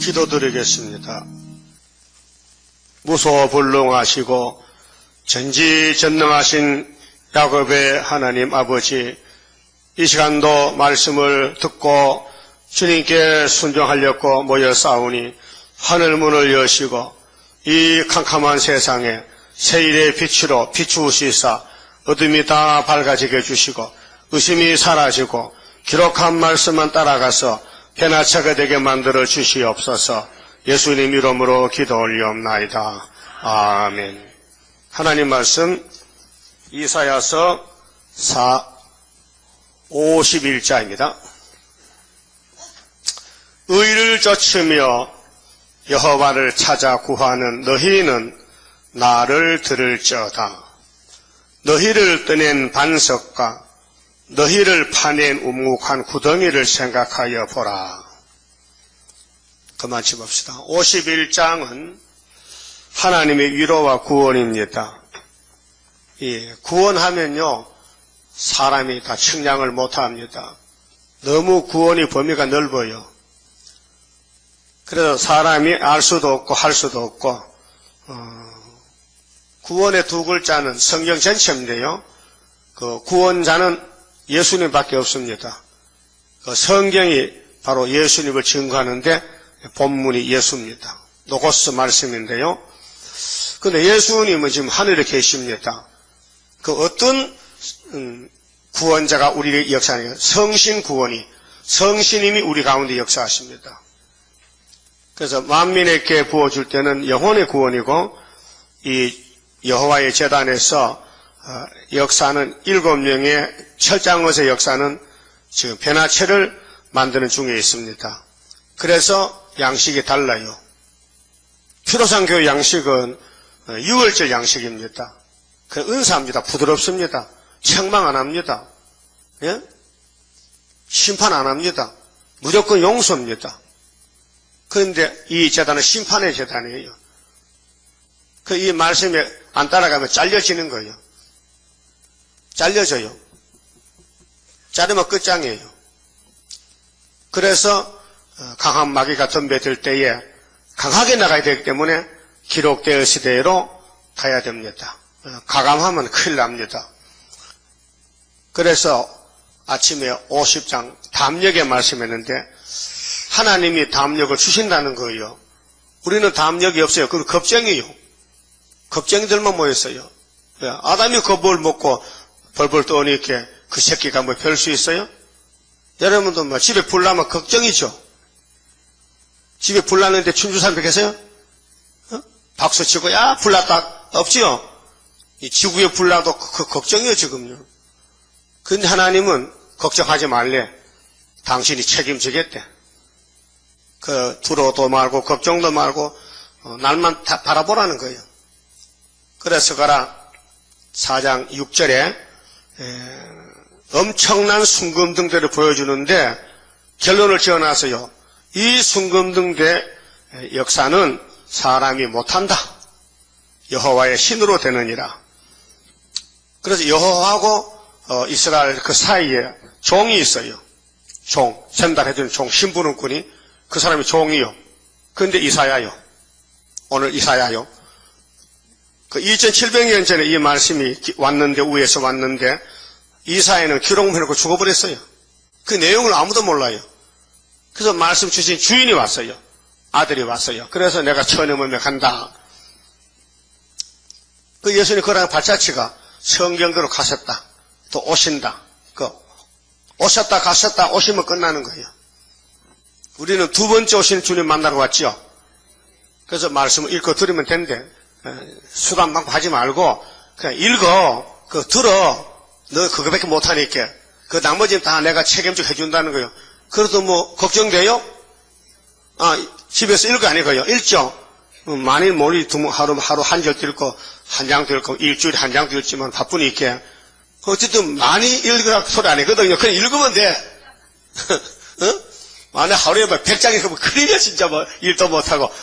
기도드리겠습니다. 무소불능하시고 전지전능하신 야곱의 하나님 아버지, 이 시간도 말씀을 듣고 주님께 순종하려고 모여 싸우니 하늘문을 여시고 이 캄캄한 세상에 세일의 빛으로 비추시사 어둠이 다 밝아지게 해주시고 의심이 사라지고 기록한 말씀만 따라가서 변화차가 되게 만들어 주시옵소서. 예수님 이름으로 기도 올리옵나이다. 아멘. 하나님 말씀 이사야서 51자입니다. 의를 쫓으며 여호와를 찾아 구하는 너희는 나를 들을지어다. 너희를 떠낸 반석과 너희를 파낸 우묵한 구덩이를 생각하여 보라. 그만 집읍시다. 51장은 하나님의 위로와 구원입니다. 구원하면요, 사람이 다 측량을 못합니다. 너무 구원의 범위가 넓어요. 그래서 사람이 알 수도 없고 할 수도 없고, 구원의 두 글자는 성경 전체인데요, 그 구원자는 예수님밖에 없습니다. 그 성경이 바로 예수님을 증거하는데 본문이 예수입니다. 노고스 말씀인데요. 그런데 예수님은 지금 하늘에 계십니다. 그 어떤 구원자가 우리의 역사하는 성신 구원이, 성신님이 우리 가운데 역사하십니다. 그래서 만민에게 부어줄 때는 영혼의 구원이고, 이 여호와의 제단에서 역사는 7명의 철장옷의 역사는 지금 변화체를 만드는 중에 있습니다. 그래서 양식이 달라요. 피로상 교회 양식은 6월절 양식입니다. 그 은사합니다. 부드럽습니다. 책망 안 합니다. 예? 심판 안 합니다. 무조건 용서입니다. 그런데 이 제단은 심판의 제단이에요. 이 말씀에 안 따라가면 잘려지는 거예요. 잘려져요. 자르면 끝장이에요. 그래서 강한 마귀가 덤벼들 때에 강하게 나가야 되기 때문에 기록되었을 대로 가야 됩니다. 가감하면 큰일 납니다. 그래서 아침에 50장 담력의 말씀했는데 하나님이 담력을 주신다는 거예요. 우리는 담력이 없어요. 그건 겁쟁이요. 겁쟁이들만 모였어요. 아담이 겁을 먹고 벌벌 떠니 이렇게 그 새끼가 뭐 별 수 있어요? 여러분도 뭐 집에 불 나면 걱정이죠. 집에 불 났는데 춘추삼백 계세요? 박수 치고 야 불 났다 없지요? 이 지구에 불 나도 그 걱정이에요 지금요. 근데 하나님은 걱정하지 말래. 당신이 책임지겠대. 두려워도 말고 걱정도 말고 날만 다 바라보라는 거예요. 그래서 가라 4장 6절에 엄청난 순금등대를 보여주는데 결론을 지어놨어요. 이 순금등대 역사는 사람이 못한다. 여호와의 신으로 되느니라. 그래서 여호와하고 이스라엘 그 사이에 종이 있어요. 종, 전달해주는 종, 심부름꾼이 그 사람이 종이요. 그런데 이사야요. 오늘 이사야요. 그 2700년 전에 이 말씀이 왔는데, 위에서 왔는데, 이사야는 기록만 해놓고 죽어버렸어요. 그 내용을 아무도 몰라요. 그래서 말씀 주신 주인이 왔어요. 아들이 왔어요. 그래서 내가 천여몸에 간다. 그 예수님 그랑 발자취가 성경대로 가셨다. 또 오신다. 오셨다 가셨다 오시면 끝나는 거예요. 우리는 두 번째 오신 주님 만나러 왔죠. 그래서 말씀을 읽고 들으면 된대. 수단 막 하지 말고 그냥 읽어. 들어. 너 그거밖에 못하니까. 그 나머지는 다 내가 책임지고 해준다는 거예요. 그래도 뭐 걱정돼요? 집에서 읽어 아니고요. 읽죠. 만일 몰이 하루 한 절 읽고 한 장 읽고 일주일에 한 장 읽지만 바쁘니까 어쨌든 많이 읽으라 소리 안 했거든요. 그냥 읽으면 돼. 만약 하루에 100장 읽으면 큰일이야 진짜 일도 못하고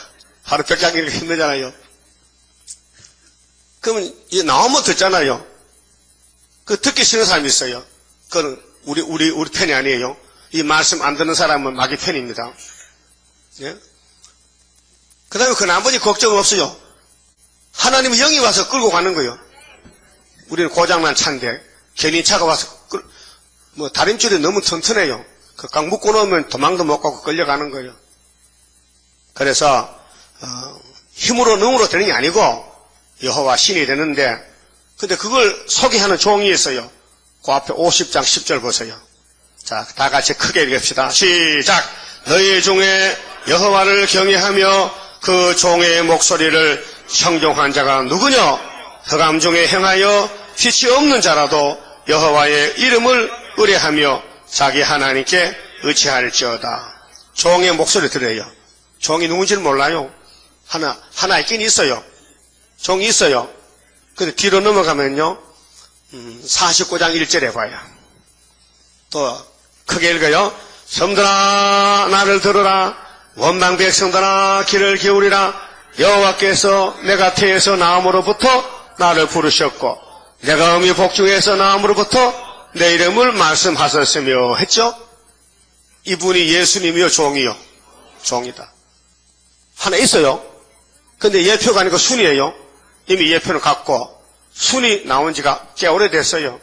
하루 100장 읽기 힘들잖아요. 그러면 나오면 듣잖아요. 듣기 싫은 사람이 있어요. 그건 우리 편이 아니에요. 이 말씀 안 듣는 사람은 마귀 편입니다. 예? 그 다음에 그 나머지 걱정 없어요. 하나님은 영이 와서 끌고 가는 거예요. 우리는 고장난 차인데 괜히 차가 와서 뭐 다림줄이 너무 튼튼해요. 그 꽉 묶고 놓으면 도망도 못 가고 끌려가는 거예요. 그래서 힘으로 능으로 되는 게 아니고 여호와 신이 되는데, 근데 그걸 소개하는 종이 있어요. 그 앞에 50장 10절 보세요. 자, 다 같이 크게 읽읍시다. 시작. 너희 중에 여호와를 경외하며 그 종의 목소리를 청종한 자가 누구냐? 흑암 중에 행하여 빛이 없는 자라도 여호와의 이름을 의뢰하며 자기 하나님께 의지할지어다. 종의 목소리 들어요. 종이 누군지는 몰라요. 하나 있긴 있어요. 종이 있어요. 근데 뒤로 넘어가면요, 49장 1절에 봐요. 또 크게 읽어요. 성들아 나를 들으라. 원망 백성들아 귀를 기울이라. 여호와께서 내가 태에서 나옴으로부터 나를 부르셨고 내가 어미 복중에서 나옴으로부터 내 이름을 말씀하셨으며 했죠. 이분이 예수님이요 종이요? 종이다. 하나 있어요. 근데 예표가 아니고 순이에요. 이미 예표는 갔고 순이 나온 지가 꽤 오래됐어요.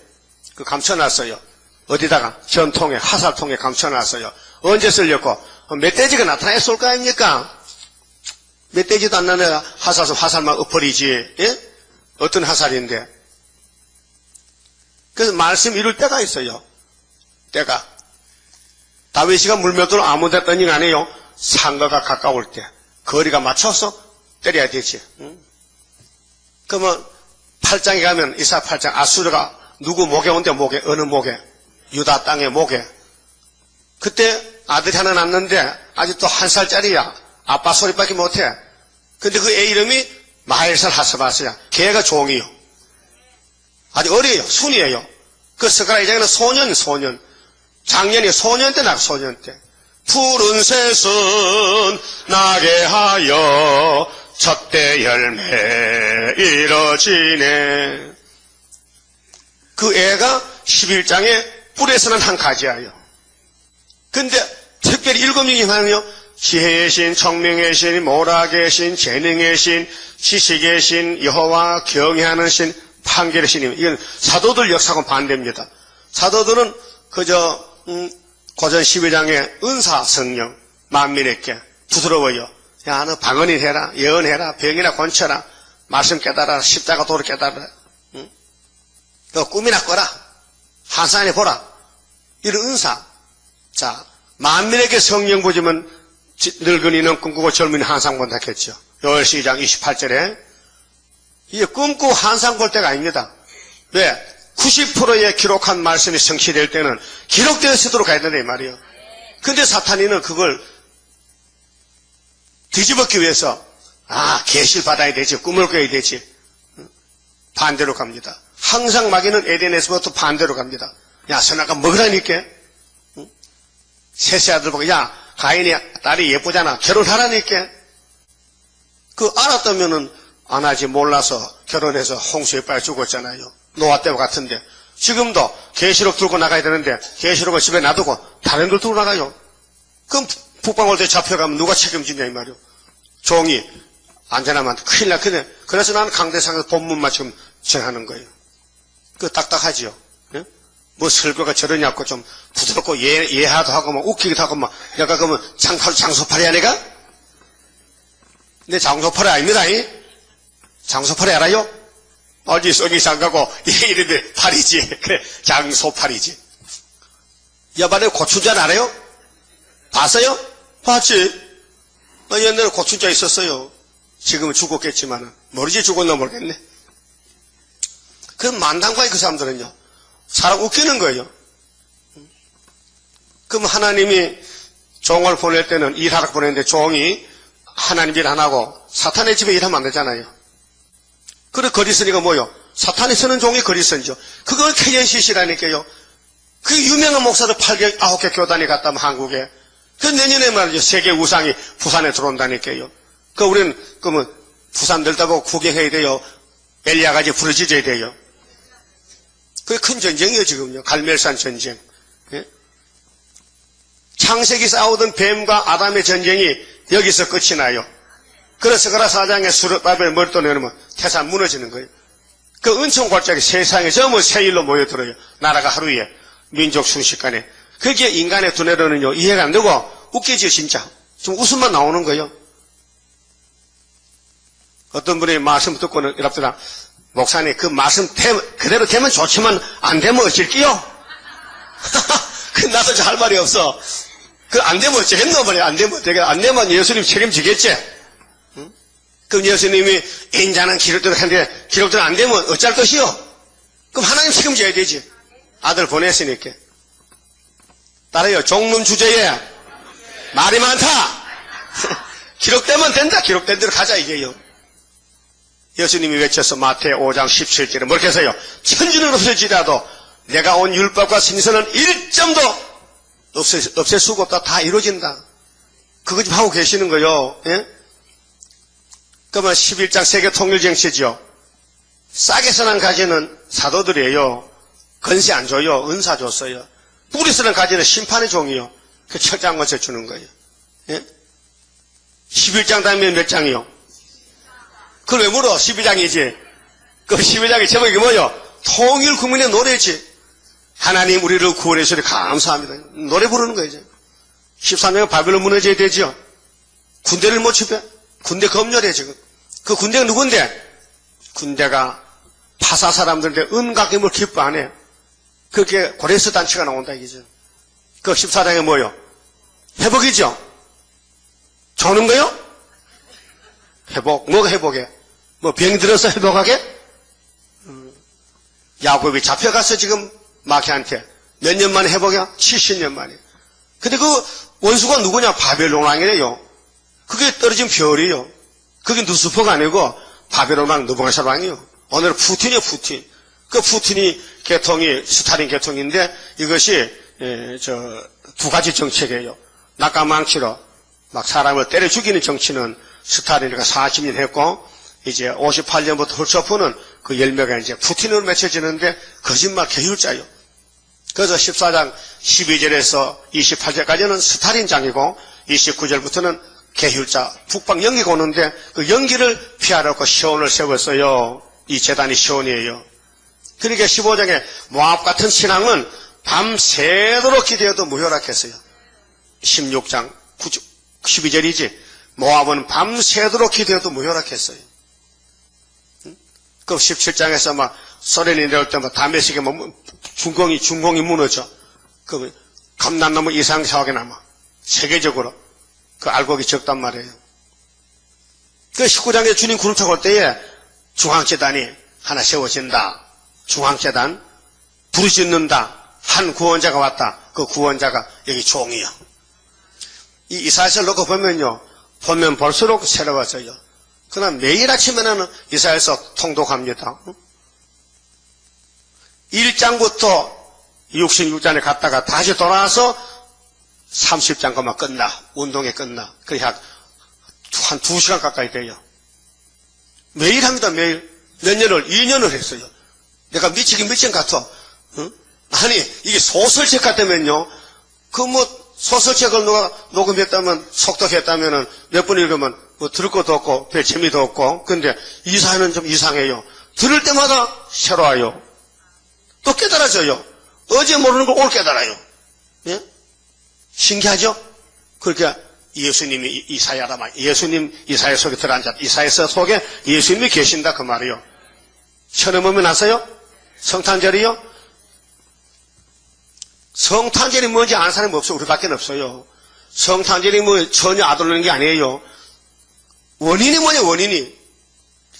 그 감춰놨어요. 어디다가? 전통에, 화살통에 감춰놨어요. 언제 쓸렸고? 멧돼지가 나타났을 거 아닙니까? 멧돼지도 안 나네. 화살만 엎어리지. 예? 어떤 화살인데? 그래서 말씀 이룰 때가 있어요. 때가. 다윗이가 물맷으로 아무 데 던진 안 해요. 상거가 가까울 때. 거리가 맞춰서 때려야 되지. 응? 그러면 8장에 가면 이사 8장 아수르가 누구 목에 온대 목에 어느 목에 유다 땅의 목에 그때 아들이 하나 낳는데 아직도 1살짜리야. 아빠 소리밖에 못해. 근데 그 애 이름이 마헬살 하스바스야. 걔가 종이요. 아직 어려요. 순이에요. 그 스가랴에는 소년. 작년이 소년 때 나고 소년 때. 푸른 새순 나게 하여 첫대 열매 이뤄지네. 그 애가 11장에 뿔에서 난 한 가지예요. 근데 특별히 7명이 하면요. 지혜의 신, 청명의 신, 모락의 신, 재능의 신, 지식의 신, 여호와 경외하는 신, 판결의 신입니다. 이건 사도들 역사하고는 반대입니다. 사도들은 그저 고전 12장의 은사 성령 만민에게 부드러워요. 야, 너 방언이 해라, 예언해라, 병이나 권쳐라, 말씀 깨달아라, 십자가 도를 깨달아라. 응? 너 꿈이나 꿔라, 한산해 보라. 이런 은사. 자, 만민에게 성령 부지면 늙은이는 꿈꾸고 젊은이는 한상 본다 했죠. 요엘시장 28절에. 이게 꿈꾸고 한상 볼 때가 아닙니다. 왜? 90%의 기록한 말씀이 성취될 때는 기록되어 쓰도록 가야 된다 이 말이에요. 근데 사탄이는 그걸 뒤집었기 위해서 계시를 받아야 되지, 꿈을 꿔야 되지. 반대로 갑니다. 항상 마귀는 에덴에서부터 반대로 갑니다. 야, 선악과 먹으라니까. 셋째 아들 보고, 야, 가인이 딸이 예쁘잖아. 결혼하라니까. 그 알았다면은 안 하지 몰라서 결혼해서 홍수에 빠져 죽었잖아요. 노아 때와 같은데. 지금도 계시록 들고 나가야 되는데 계시록을 집에 놔두고 다른 걸 들고 나가요. 그럼 북방올대 잡혀가면 누가 책임지냐 이 말이요. 종이 안전하면 큰일 나. 그래서 나는 강대상에서 본문만 지금 전하는 거예요. 그 딱딱하지요. 예? 뭐 설교가 저러냐고 좀 부드럽고 예하도 하고 막 웃기기도 하고 막 내가 그러면 장소팔이야 내가? 내 장소팔이 아닙니다. 장소팔이 알아요? 어디 썩이 상가고 이름이 팔이지. 그래 장소팔이지. 여반에 고춘자 알아요? 봤어요? 봤지. 옛날에 고춘자 있었어요. 지금은 죽었겠지만 모르지 죽었나 모르겠네. 그 만당과의 그 사람들은요 사람 웃기는 거예요. 그럼 하나님이 종을 보낼 때는 일하러 보냈는데 종이 하나님 일 안 하고 사탄의 집에 일하면 안 되잖아요. 그래 거리선이가 뭐요? 사탄이 쓰는 종이 거리선이죠. 그건 KNCC라니까요. 그 유명한 목사들 8개, 9개 교단이 갔다면 한국에. 그 내년에 말이죠. 세계 우상이 부산에 들어온다니까요. 그 우리는 그러면 부산 들다보고 구경해야 돼요. 엘리야까지 부르짖어야 돼요. 그게 큰 전쟁이에요 지금요. 갈멜산 전쟁. 예? 창세기 싸우던 뱀과 아담의 전쟁이 여기서 끝이 나요. 그래서 그라 사장의 수르바벨 머리도 내놓으면 태산 무너지는 거예요. 그 은총골짜기 세상에 전부 세일로 모여들어요. 나라가 하루에 민족 순식간에. 그게 인간의 두뇌로는요 이해가 안 되고 웃기죠 진짜. 좀 웃음만 나오는 거예요. 어떤 분이 말씀 듣고는 이랍더라. 목사님 그 말씀 그대로 되면 좋지만 안 되면 어쩔게요. 그 나도 할 말이 없어. 그 안 되면 어쩌겠노 말이야. 안 되면 되게 안 되면 예수님 책임지겠지. 응? 그럼 예수님이 인자는 기록대로 하는데 기록대로 안 되면 어쩔 것이요? 그럼 하나님 책임져야 되지. 아들 보냈으니까. 따라요. 종론 주제에 말이 많다. 기록되면 된다. 기록된 대로 가자 이게요. 예수님이 외쳐서 마태 5장 17절에 뭐렇게 해서요. 천지는 없어지더라도 내가 온 율법과 신서는 1점도 없앨 수가 없다. 다 이루어진다. 그거 좀 하고 계시는 거요. 예? 그러면 11장 세계 통일 정치죠. 싸게 선한 가지는 사도들이에요. 건세 안 줘요. 은사 줬어요. 뿌리 쓰는 가지는 심판의 종이요. 그 철장권세 주는 거예요. 예? 11장 다음에 몇 장이요? 그걸 왜 물어? 12장이지. 그 12장의 제목이 뭐요? 통일 국민의 노래지. 하나님 우리를 구원해 주시니 감사합니다. 노래 부르는 거예요. 이제. 13장은 바벨론 무너져야 되죠. 군대를 못 집에. 군대 검열해 지금. 그 군대가 누군데? 군대가 파사 사람들인데 은각임을 기뻐 안 해. 그렇게 고레스 단체가 나온다 이거죠. 그 14장에 뭐요? 회복이죠. 조는 거요? 회복. 뭐가 회복해? 뭐 병 들어서 회복하게? 야곱이 잡혀가서 지금 마귀한테 몇 년 만에 회복이야? 70년 만에. 근데 그 원수가 누구냐? 바벨론 왕이래요. 그게 떨어진 별이요. 그게 누스퍼가 아니고 바벨론 왕 느부갓네살 왕이요. 오늘 푸틴이요, 푸틴. 그 푸틴이 계통이 스탈린 계통인데 이것이 두 가지 정책이에요. 낙가망치로 막 사람을 때려 죽이는 정치는 스탈린이가 40년 했고 이제 58년부터 훌초프는 그 열매가 이제 푸틴으로 맺혀지는데 거짓말 계율자요. 그래서 14장 12절에서 28절까지는 스탈린장이고 29절부터는 계율자 북방 연기가 오는데 그 연기를 피하려고 시온을 세웠어요. 이 재단이 시온이에요. 그러니까 15장에 모압 같은 신앙은 밤새도록 기대어도 무효락했어요. 16장 12절이지 모압은 밤새도록 기대어도 무효락했어요. 그 17장에서 막 소련이 내올 때마다 다메섹에 중공이 무너져. 그 감람나무 이상 사학에 남아. 세계적으로. 그 알곡이 적단 말이에요. 그 19장에 주님 구름타고 올 때에 중앙재단이 하나 세워진다. 중앙재단. 부르짖는다. 한 구원자가 왔다. 그 구원자가 여기 종이요. 이 이사야서를 놓고 보면요. 보면 볼수록 새로워져요. 그러나 매일 아침에는 이사야서 통독합니다. 1장부터 66장에 갔다가 다시 돌아와서 30장까지만 끝나. 운동에 끝나. 그래 한 2시간 가까이 돼요. 매일 합니다. 매일. 몇 년을? 2년을 했어요. 내가 미치긴 미친 것 같아. 응? 아니 이게 소설책 같다면요. 그 뭐 소설책을 누가 녹음했다면 속독했다면은 몇 번 읽으면 뭐 들을 것도 없고 별 재미도 없고 근데 이사야는 좀 이상해요. 들을 때마다 새로워요. 또 깨달아져요. 어제 모르는 걸 오늘 깨달아요. 예? 신기하죠? 그러니까 예수님이 이사야라 말. 예수님 이사야 속에 들어앉았다. 이사야서 속에 예수님이 계신다 그 말이요. 처음 오면 나서요? 성탄절이요? 성탄절이 뭔지 아는 사람이 없어. 우리밖에 없어요. 성탄절이 뭐 전혀 아돌리는 게 아니에요. 원인이 뭐냐 원인이.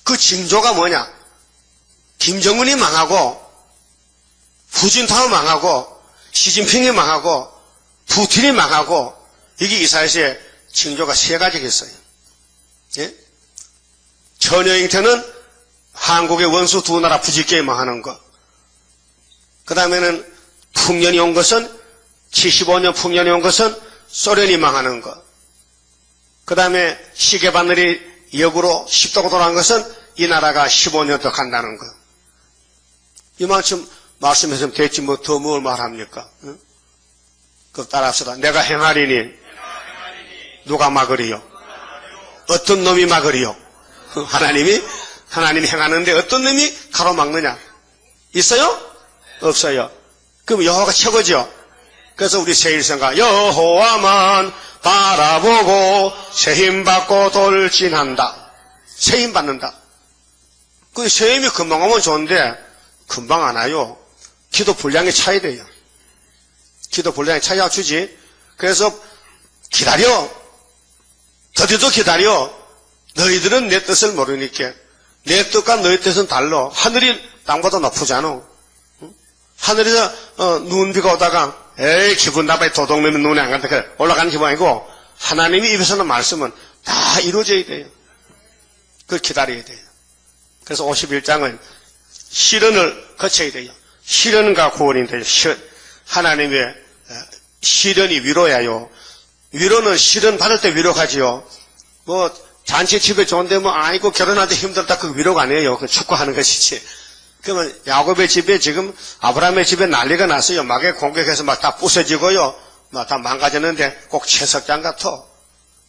그 징조가 뭐냐. 김정은이 망하고 후진타오 망하고 시진핑이 망하고 푸틴이 망하고 이게 이사야서의 징조가 세 가지가 있어요. 예? 전여잉태는 한국의 원수 두 나라 부질게 망하는 것. 그 다음에는 풍년이 온 것은 75년 풍년이 온 것은 소련이 망하는 것. 그 다음에 시계바늘이 역으로 10도가 돌아간 것은 이 나라가 15년 더 간다는 것. 이만큼 말씀했으면 됐지 뭐 더 뭘 말합니까? 응? 그 따라합시다. 내가 행하리니 누가 막으리요? 어떤 놈이 막으리요? 하나님이 행하는데 어떤 놈이 가로막느냐? 있어요? 없어요. 그럼 여호와가 최고죠. 그래서 우리 새1성가 여호와만 바라보고 새힘 받고 돌진한다. 새힘 받는다. 그 새힘이 금방 오면 좋은데 금방 안 와요. 기도 분량이 차야 돼요. 기도 분량이 차야 주지. 그래서 기다려. 더디도 기다려. 너희들은 내 뜻을 모르니까. 내 뜻과 너희 뜻은 달라. 하늘이 땅보다 높으잖아. 하늘에서 눈비가 오다가 에이 기분 나빠요. 도둑놈이 눈에 안 간다. 그래. 올라가는 기분 아니고 하나님이 입에서는 말씀은 다 이루어져야 돼요. 그걸 기다려야 돼요. 그래서 51장은 시련을 거쳐야 돼요. 시련과 구원인데 하나님의 시련이 위로야요. 위로는 시련 받을 때 위로하지요. 뭐 잔치 집에 좋은데 뭐 아이고 결혼하는데 힘들다 그 위로가 아니에요. 그 축구하는 것이지. 그러면 야곱의 집에 지금 아브라함의 집에 난리가 났어요. 막에 공격해서 막 다 부서지고요. 막 다 망가졌는데 꼭 채석장 같아.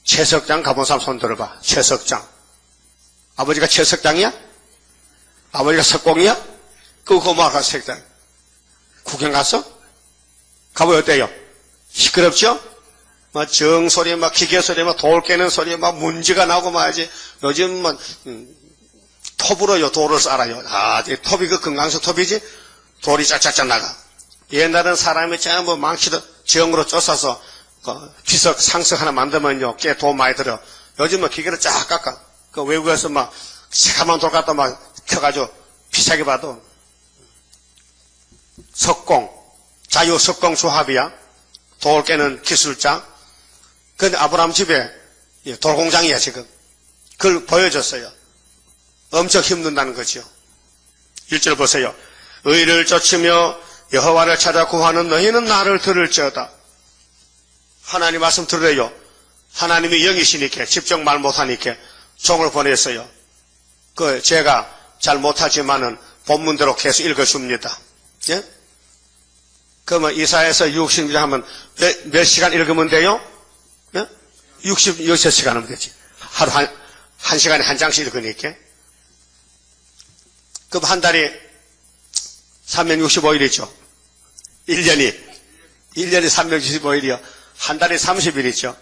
채석장 가본 사람 손 들어봐. 채석장. 아버지가 채석장이야? 아버지가 석공이야? 그거 뭐 아까 색장. 구경 갔어? 가보면 어때요? 시끄럽죠? 막 정소리, 막 기계소리, 막 돌 깨는 소리, 막 문지가 나고 말이지. 요즘 뭐, 톱으로요, 돌을 쌀아요. 톱이 그 금강석 톱이지? 돌이 짝짝짝 나가. 옛날엔 사람이 전부 망치로 정으로 쫓아서, 비석, 상석 하나 만들면요, 꽤 돈 많이 들어. 요즘은 기계로 쫙 깎아. 그 외국에서 막, 새카만 돌 갖다 막 켜가지고 비싸게 봐도. 석공, 자유 석공 조합이야. 돌 깨는 기술자. 근데 아브라함 집에 돌공장이야, 지금. 그걸 보여줬어요. 엄청 힘든다는 거죠. 1절 보세요. 의를 쫓으며 여호와를 찾아 구하는 너희는 나를 들을지어다. 하나님 말씀 들으래요. 하나님이 영이시니까 직접 말 못하니까 종을 보냈어요. 그 제가 잘 못하지만은 본문대로 계속 읽어줍니다. 예? 그러면 이사야서 60장 하면 몇 시간 읽으면 돼요? 예? 66시간 하면 되지. 하루 한 시간에 한 장씩 읽으니까. 그럼 한 달이 365일이죠. 1년이 365일이요. 한 달에 30일 있죠.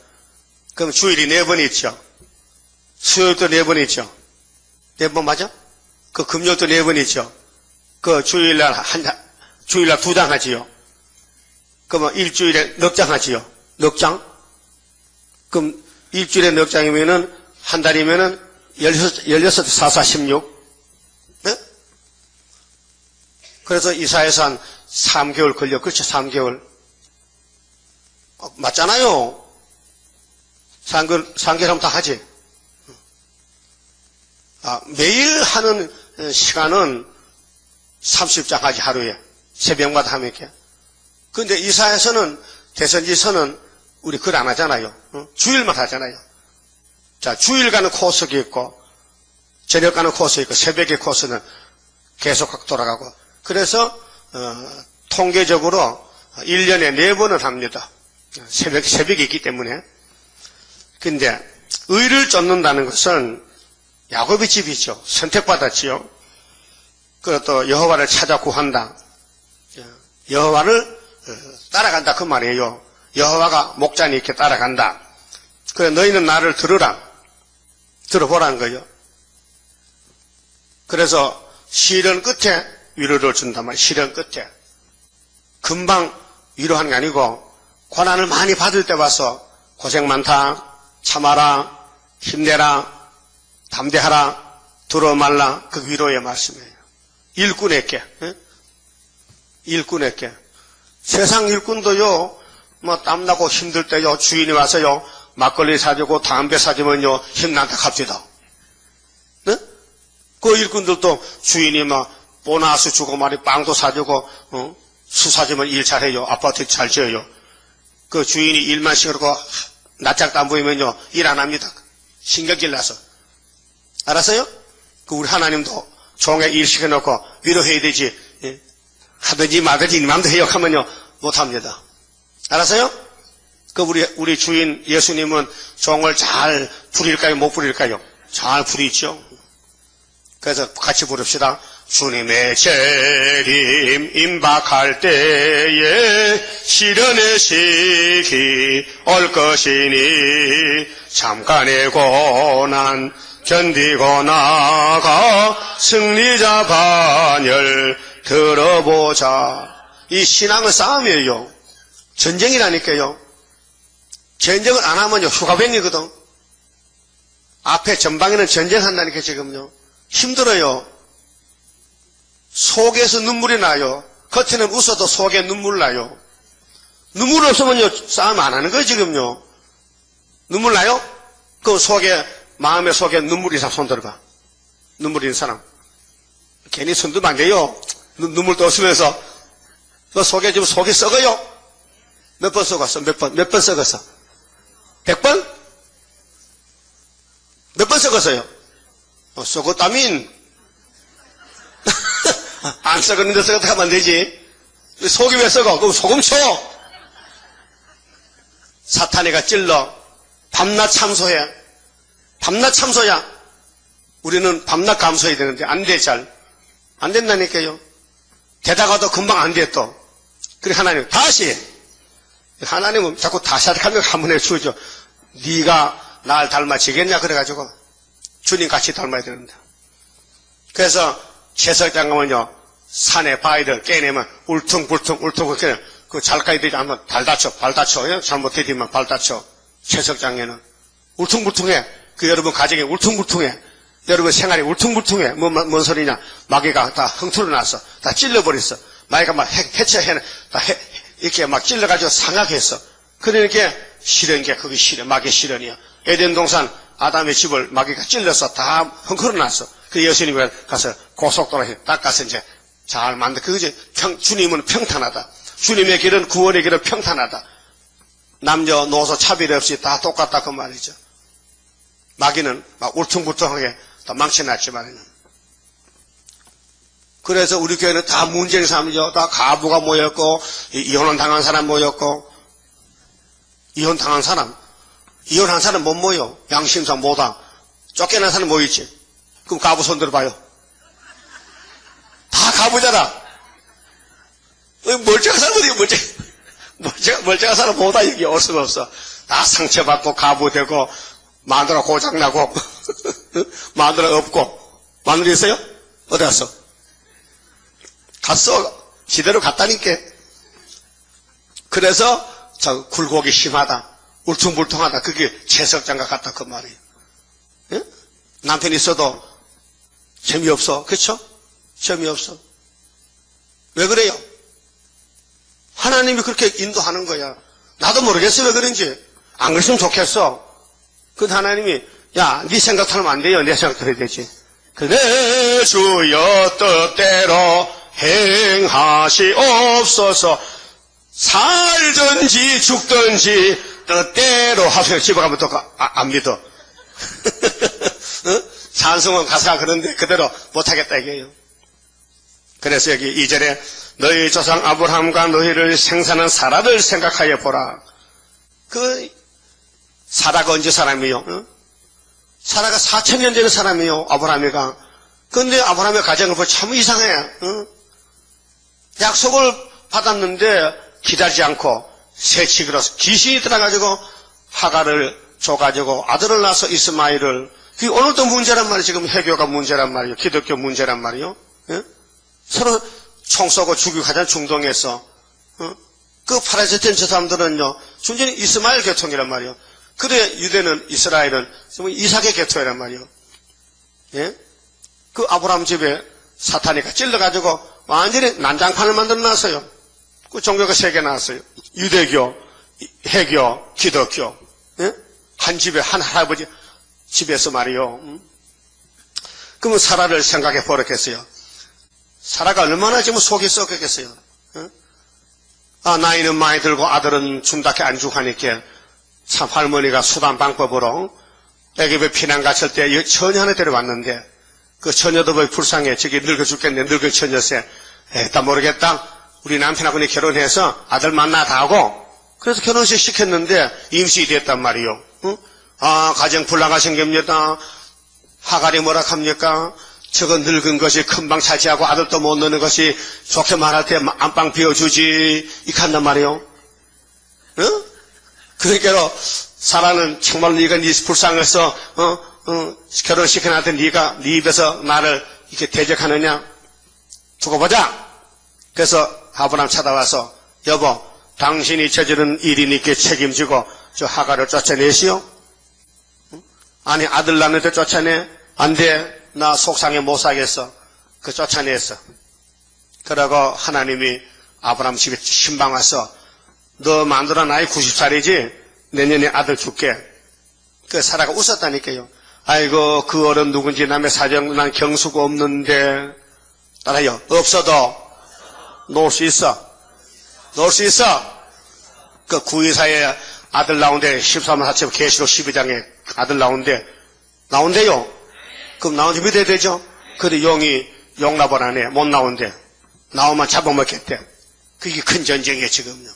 그럼 주일이 4번 있죠. 수요일도 4번 있죠. 4번 맞아? 그 금요일도 4번 있죠. 그 주일날 주일날 2장 하지요. 그러면 일주일에 넉 장 하지요. 넉 장? 그럼 일주일에 넉 장이면은 한 달이면은 16, 4, 4, 16. 네? 그래서 이사야서 한 3개월 걸려. 그렇죠. 3개월. 맞잖아요. 3개월 하면 다 하지. 매일 하는 시간은 30장 하지, 하루에. 새벽마다 하면 이렇게. 근데 이사야서는, 대선지서는 우리 글 안 하잖아요. 주일만 하잖아요. 자, 주일 가는 코스가 있고, 저녁 가는 코스 있고, 새벽의 코스는 계속 돌아가고. 그래서, 통계적으로 1년에 4번을 합니다. 새벽이 있기 때문에. 근데, 의를 쫓는다는 것은 야곱의 집이죠. 선택받았지요. 그리고 또 여호와를 찾아 구한다. 여호와를 따라간다 그 말이에요. 여호와가 목자니 이렇게 따라간다. 그래 너희는 나를 들으라. 들어보라는 거예요. 그래서 시련 끝에 위로를 준단 말이에요. 시련 끝에. 금방 위로하는 게 아니고 고난을 많이 받을 때 와서 고생 많다. 참아라. 힘내라. 담대하라. 들어 말라. 그 위로의 말씀이에요. 일꾼에게. 일꾼에게. 세상 일꾼도요, 뭐, 땀나고 힘들 때요, 주인이 와서요, 막걸리 사주고 담배 사주면요, 힘난다 갑시다. 네? 그 일꾼들도 주인이 막, 보너스 주고 말이 빵도 사주고, 수 사주면 일 잘해요. 아파트 잘 지어요. 그 주인이 일만 시끄럽고, 낯짝도 안 보이면요, 일 안 합니다. 신경질 나서. 알았어요? 그 우리 하나님도 종에 일 시켜놓고 위로해야 되지. 예? 하든지 말든지 니 맘대로 해요 하면요 못합니다. 알았어요? 그 우리 주인 예수님은 종을 잘 부릴까요? 못 부릴까요? 잘 부리죠. 그래서 같이 부릅시다. 주님의 재림 임박할 때에 시련의 시기 올 것이니 잠깐의 고난 견디고 나가 승리자 반열 들어보자. 이 신앙은 싸움이에요. 전쟁이라니까요. 전쟁을 안 하면요 휴가병이거든. 앞에 전방에는 전쟁한다니까 지금요. 힘들어요. 속에서 눈물이 나요. 겉에는 웃어도 속에 눈물 나요. 눈물 없으면요 싸움 안 하는 거예요 지금요. 눈물 나요? 그 속에 마음의 속에 눈물이 있어. 손 들어봐. 눈물 있는 사람 괜히 손 들면 안 돼요. 눈물 떠쓰면서 너 속에 지금 속이 썩어요. 몇 번 썩었어? 몇 번 썩었어? 100번? 몇 번 썩었어요? 썩었다민 안 썩었는데 썩었다 하면 안 되지. 속이 왜 썩어? 그럼 소금 쳐. 사탄이가 찔러 밤낮 참소해. 밤낮 참소야. 우리는 밤낮 감소해야 되는데 안 돼. 잘 안 된다니까요. 되다가도 금방 안 돼 또. 그래 하나님 다시. 하나님은 자꾸 다시 하면 한 번에 주죠. 네가 날 닮아지겠냐 그래가지고 주님 같이 닮아야 되는데. 그래서 채석장가면요 산에 바위를 깨내면 울퉁불퉁 그 잘까지 되지 않으면 발 다쳐. 잘못되면 발 다쳐. 채석장에는 울퉁불퉁해. 그 여러분 가정이 울퉁불퉁해. 여러분 생활이 울퉁불퉁해. 뭔 소리냐. 마귀가 다 흥투를 났어. 다 찔러버렸어. 마귀가 막 해체해는 다 이렇게 막 찔러가지고 상하겠어. 그러니까 실현 게 그게 실현, 마귀의 실현이야. 에덴 동산 아담의 집을 마귀가 찔러서 다 헝클어놨어. 그 예수님이 가서 고속도로에 닦아서 이제 잘 만들. 그거지. 주님은 평탄하다. 주님의 길은 구원의 길은 평탄하다. 남녀노소 차별 없이 다 똑같다 그 말이죠. 마귀는 막 울퉁불퉁하게 다 망쳐놨지 말이야. 그래서 우리 교회는 다 문제의 사람이죠. 다 가부가 모였고 이혼을 당한 사람 모였고 이혼한 사람 못 모여. 양심상 못하. 쫓겨난 사람 모이지. 그럼 가부 손 들어봐요. 다 가부잖아. 멀쩡한 사람 어디 멀쩡한 사람 못하. 여기 올 수가 없어. 다 상처받고 가부되고 마누라 고장나고 마누라 없고. 마누라 있어요? 어디 갔어? 갔어. 지대로 갔다니까. 그래서 저 굴곡이 심하다. 울퉁불퉁하다. 그게 채석장갑 같다 그 말이에요. 예? 남편이 있어도 재미없어. 그렇죠? 재미없어. 왜 그래요? 하나님이 그렇게 인도하는 거야. 나도 모르겠어 왜 그런지. 안 그랬으면 좋겠어. 근데 하나님이 야, 네 생각하면 안 돼요. 내 생각해야 되지. 그대 주여 뜻대로 행하시옵소서. 살든지 죽든지 뜻대로 하세요. 집에 가면 또 안 믿어. 어? 찬송은 가사가 그런데 그대로 못하겠다 이게요. 그래서 여기 2절에 너희 조상 아브라함과 너희를 생산한 사라를 생각하여 보라. 그 사라가 언제 사람이요? 어? 사라가 4,000년 전의 사람이요. 아브라함이가. 그런데 아브라함의 가정을 보면 참 이상해. 어? 약속을 받았는데 기다리지 않고 새치기로서 귀신이 들어가지고 하가를 줘가지고 아들을 낳아서 이스마엘을. 그게 오늘도 문제란 말이에요. 지금 해교가 문제란 말이에요. 기독교 문제란 말이에요. 예? 서로 총 쏘고 죽이고 가장 중동에서. 그 파레세틴 저 사람들은요 순전히 이스마엘 계통이란 말이에요. 그래 유대는 이스라엘은 이삭의 계통이란 말이에요. 예? 그 아브라함 집에 사탄이가 찔러가지고 완전히 난장판을 만들어 놨어요. 그 종교가 3개 나왔어요. 유대교, 해교, 기독교. 예? 한 집에 한 할아버지 집에서 말이요. 그러면 사라를 생각해 보랬겠어요. 사라가 얼마나 지금 속이 썩겠어요. 예? 아, 나이는 많이 들고 아들은 춤답게 안 주고 하니까 참 할머니가 수단 방법으로 애굽에 피난 갔을 때 처녀 하나 데려왔는데 그 처녀도 뭐 불쌍해. 저기 늙어 죽겠네. 늙은 처녀세. 다 모르겠다. 우리 남편하고 결혼해서 아들 만나 다 하고 그래서 결혼식 시켰는데 임시됐단 말이요. 아, 가정불화가 생깁니다. 하갈이 뭐라 합니까? 저거 늙은 것이 금방 차지하고 아들도 못 넣는 것이 좋게 말할 때 안방 비워주지 이렇게 한단 말이요. 응? 그러니까 사라는 정말 네가 네 불쌍해서 결혼시켜놨던 네가 네 입에서 나를 이렇게 대적하느냐? 두고 보자. 그래서 아브라함 찾아와서 여보, 당신이 저지른 일이니까 책임지고 저 하갈을 쫓아내시오. 아니 아들 낳는데 쫓아내? 안 돼. 나 속상해 못 살겠어. 그 쫓아냈어. 그러고 하나님이 아브라함 집에 신방 와서 너 만들어 나이 90살이지? 내년에 아들 줄게. 그 사라가 웃었다니까요. 아이고 그 어른 누군지 남의 사정 난 경수가 없는데. 따라요. 없어도 놓을 수 있어. 놓을 수 있어. 그 구이사에 아들 나온대 13만 4천 계시록 12장에 아들 나온대요. 그럼 나온지 믿어야 되죠? 근데 용이 용납을 안 해. 못 나온대. 나오면 잡아먹겠대. 그게 큰 전쟁이에요 지금요.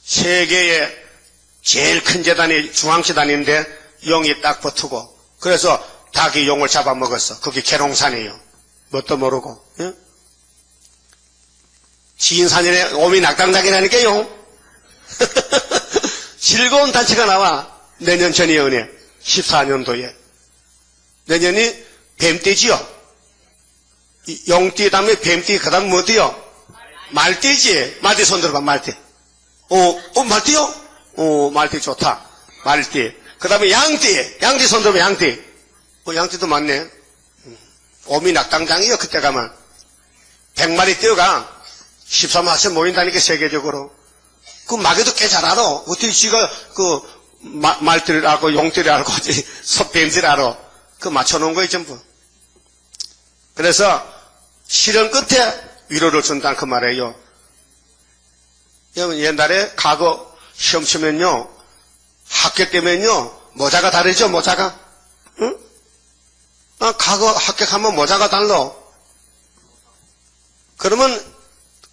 세계의 제일 큰 재단이 중앙재단인데 용이 딱 붙고 그래서 닭이 용을 잡아먹었어. 그게 계룡산이에요. 뭣도 모르고. 예? 지인산인의 오미 낙당당이라니까요. 즐거운 단체가 나와. 내년 전의 은혜 14년도에. 내년이 뱀띠지요. 용띠 다음에 뱀띠 그 다음 뭐띠요? 말띠지. 말띠 손 들어봐. 말띠. 말띠요? 말띠 좋다. 말띠. 그 다음에 양띠. 양띠 손 들어봐. 양띠. 양띠도 많네. 오미 낙당당이요. 그때 가면 100마리 뛰어가 13만 4천 모인다니까 세계적으로. 그 마개도 꽤 잘 알아. 어떻게 지가 그 말띠를 알고 용띠를 알고 뱀띠를 알아. 그 맞춰놓은 거예요 전부. 그래서 실험 끝에 위로를 준다는 그 말이에요. 여러분 옛날에 과거 시험 치면요 합격되면요 모자가 다르죠. 모자가. 응? 과거 합격하면 모자가 달라. 그러면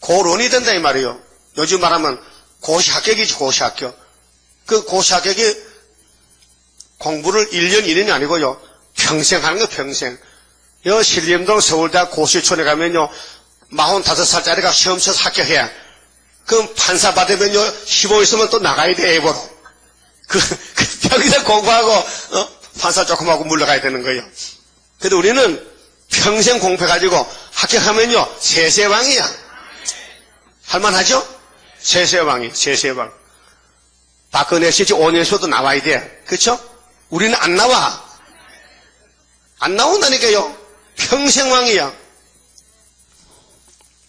고론이 된다 이 말이에요. 요즘 말하면 고시 합격이지. 고시 합격. 그 고시 합격이 공부를 1년 2년이 아니고요 평생 하는 거 평생. 여 신림동 서울대학 고시촌에 가면요 45살짜리가 시험 쳐서 합격해. 그럼 판사 받으면요 15 있으면 또 나가야 돼. 애보로. 그 평생 공부하고 판사 조금 하고 물러가야 되는 거예요. 근데 우리는 평생 공부해가지고 합격하면요 세세왕이야. 할만하죠? 세세왕이. 세세왕. 박근혜 씨 5년 쉬어도 나와야 돼. 그렇죠? 우리는 안 나와. 안 나온다니까요. 평생 왕이야.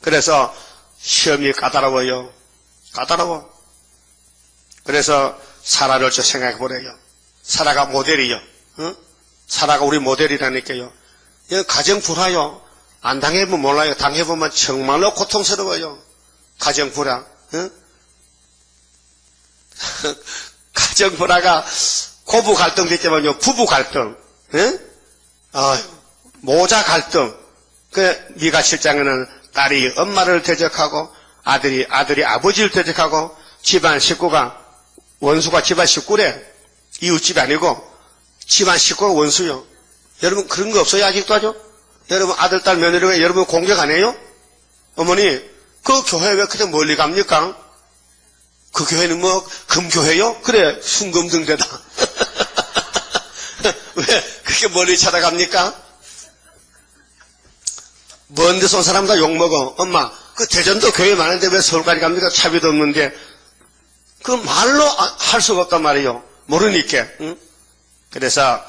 그래서 시험이 까다로워요. 까다로워. 그래서 사라를 좀 생각해 보래요. 사라가 모델이요. 응? 사라가 우리 모델이라니까요. 가정불화요. 안 당해보면 몰라요. 당해보면 정말로 고통스러워요. 가정불화. 응? 가정불화가 고부 갈등도 있지만요. 부부 갈등. 응? 모자 갈등. 미가 7장에는 딸이 엄마를 대적하고 아들이 아버지를 대적하고 집안 식구가 원수가 집안 식구래. 이웃집이 아니고 집안 식구가 원수요. 여러분 그런 거 없어요? 아직도 하죠? 여러분 아들, 딸, 며느리가 여러분 공격 안 해요? 어머니 그 교회 왜 그렇게 멀리 갑니까? 그 교회는 뭐 금교회요? 그래 순금등대다. 왜 그렇게 멀리 찾아갑니까? 먼 데서 온 사람 다 욕먹어. 엄마 그 대전도 교회 많은데 왜 서울까지 갑니까? 차비도 없는데. 그 말로 할 수가 없단 말이에요. 모르니까. 응? 그래서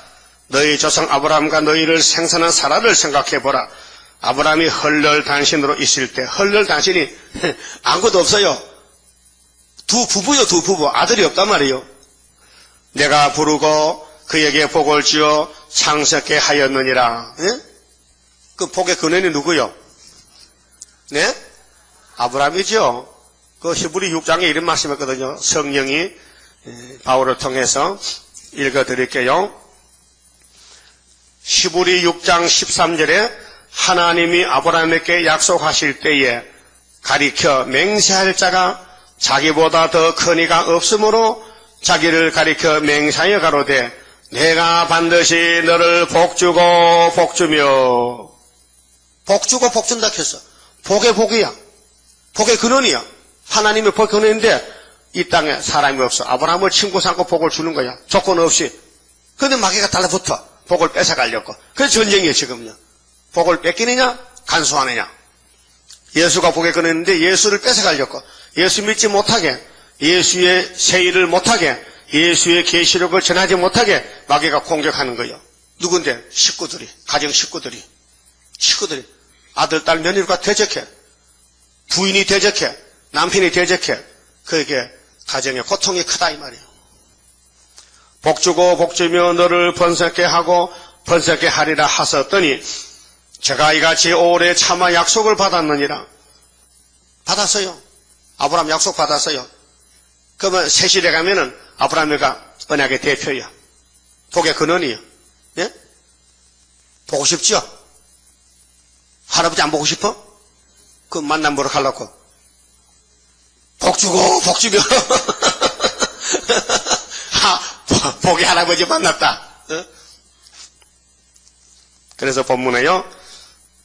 너희 조상 아브라함과 너희를 생산한 사라를 생각해보라. 아브라함이 헐덜단신으로 있을 때 헐덜단신이 아무것도 없어요. 두 부부요. 두 부부. 아들이 없단 말이에요. 내가 부르고 그에게 복을 지어 창석케 하였느니라. 예? 그 복의 근원이 누구요? 네? 아브라함이죠. 그 히브리 6장에 이런 말씀했거든요. 성령이 바울을 통해서 읽어드릴게요. 히브리 6장 13절에 하나님이 아브라함에게 약속하실 때에 가리켜 맹세할 자가 자기보다 더 큰 이가 없으므로 자기를 가리켜 맹세하여 가로되 내가 반드시 너를 복주고 복주며 복주고 복준다 했어. 복의 복이야. 복의 근원이야. 하나님의 복 근원인데 이 땅에 사람이 없어. 아브라함을 친구 삼고 복을 주는 거야. 조건 없이. 근데 마귀가 달라붙어. 복을 뺏어가려고. 그래서 전쟁이에요 지금요. 복을 뺏기느냐 간수하느냐. 예수가 복의 근원인데 예수를 뺏어가려고. 예수 믿지 못하게, 예수의 세일을 못하게, 예수의 계시록을 전하지 못하게 마귀가 공격하는 거예요. 누군데? 식구들이, 가정 식구들이 아들, 딸, 며느리가 대적해. 부인이 대적해. 남편이 대적해. 그에게 가정의 고통이 크다 이 말이에요. 복주고 복주며 너를 번성케 하고 번성케 하리라 하셨더니 제가 이같이 오래 참아 약속을 받았느니라. 받았어요. 아브라함 약속 받았어요. 그러면 세실에 가면은 아브라함이가 언약의 대표야. 복의 근원이요. 예? 보고 싶죠? 할아버지 안 보고 싶어? 그 만남 보러 가려고. 복주고 복주며 복의 할아버지 만났다. 어? 그래서 본문에요.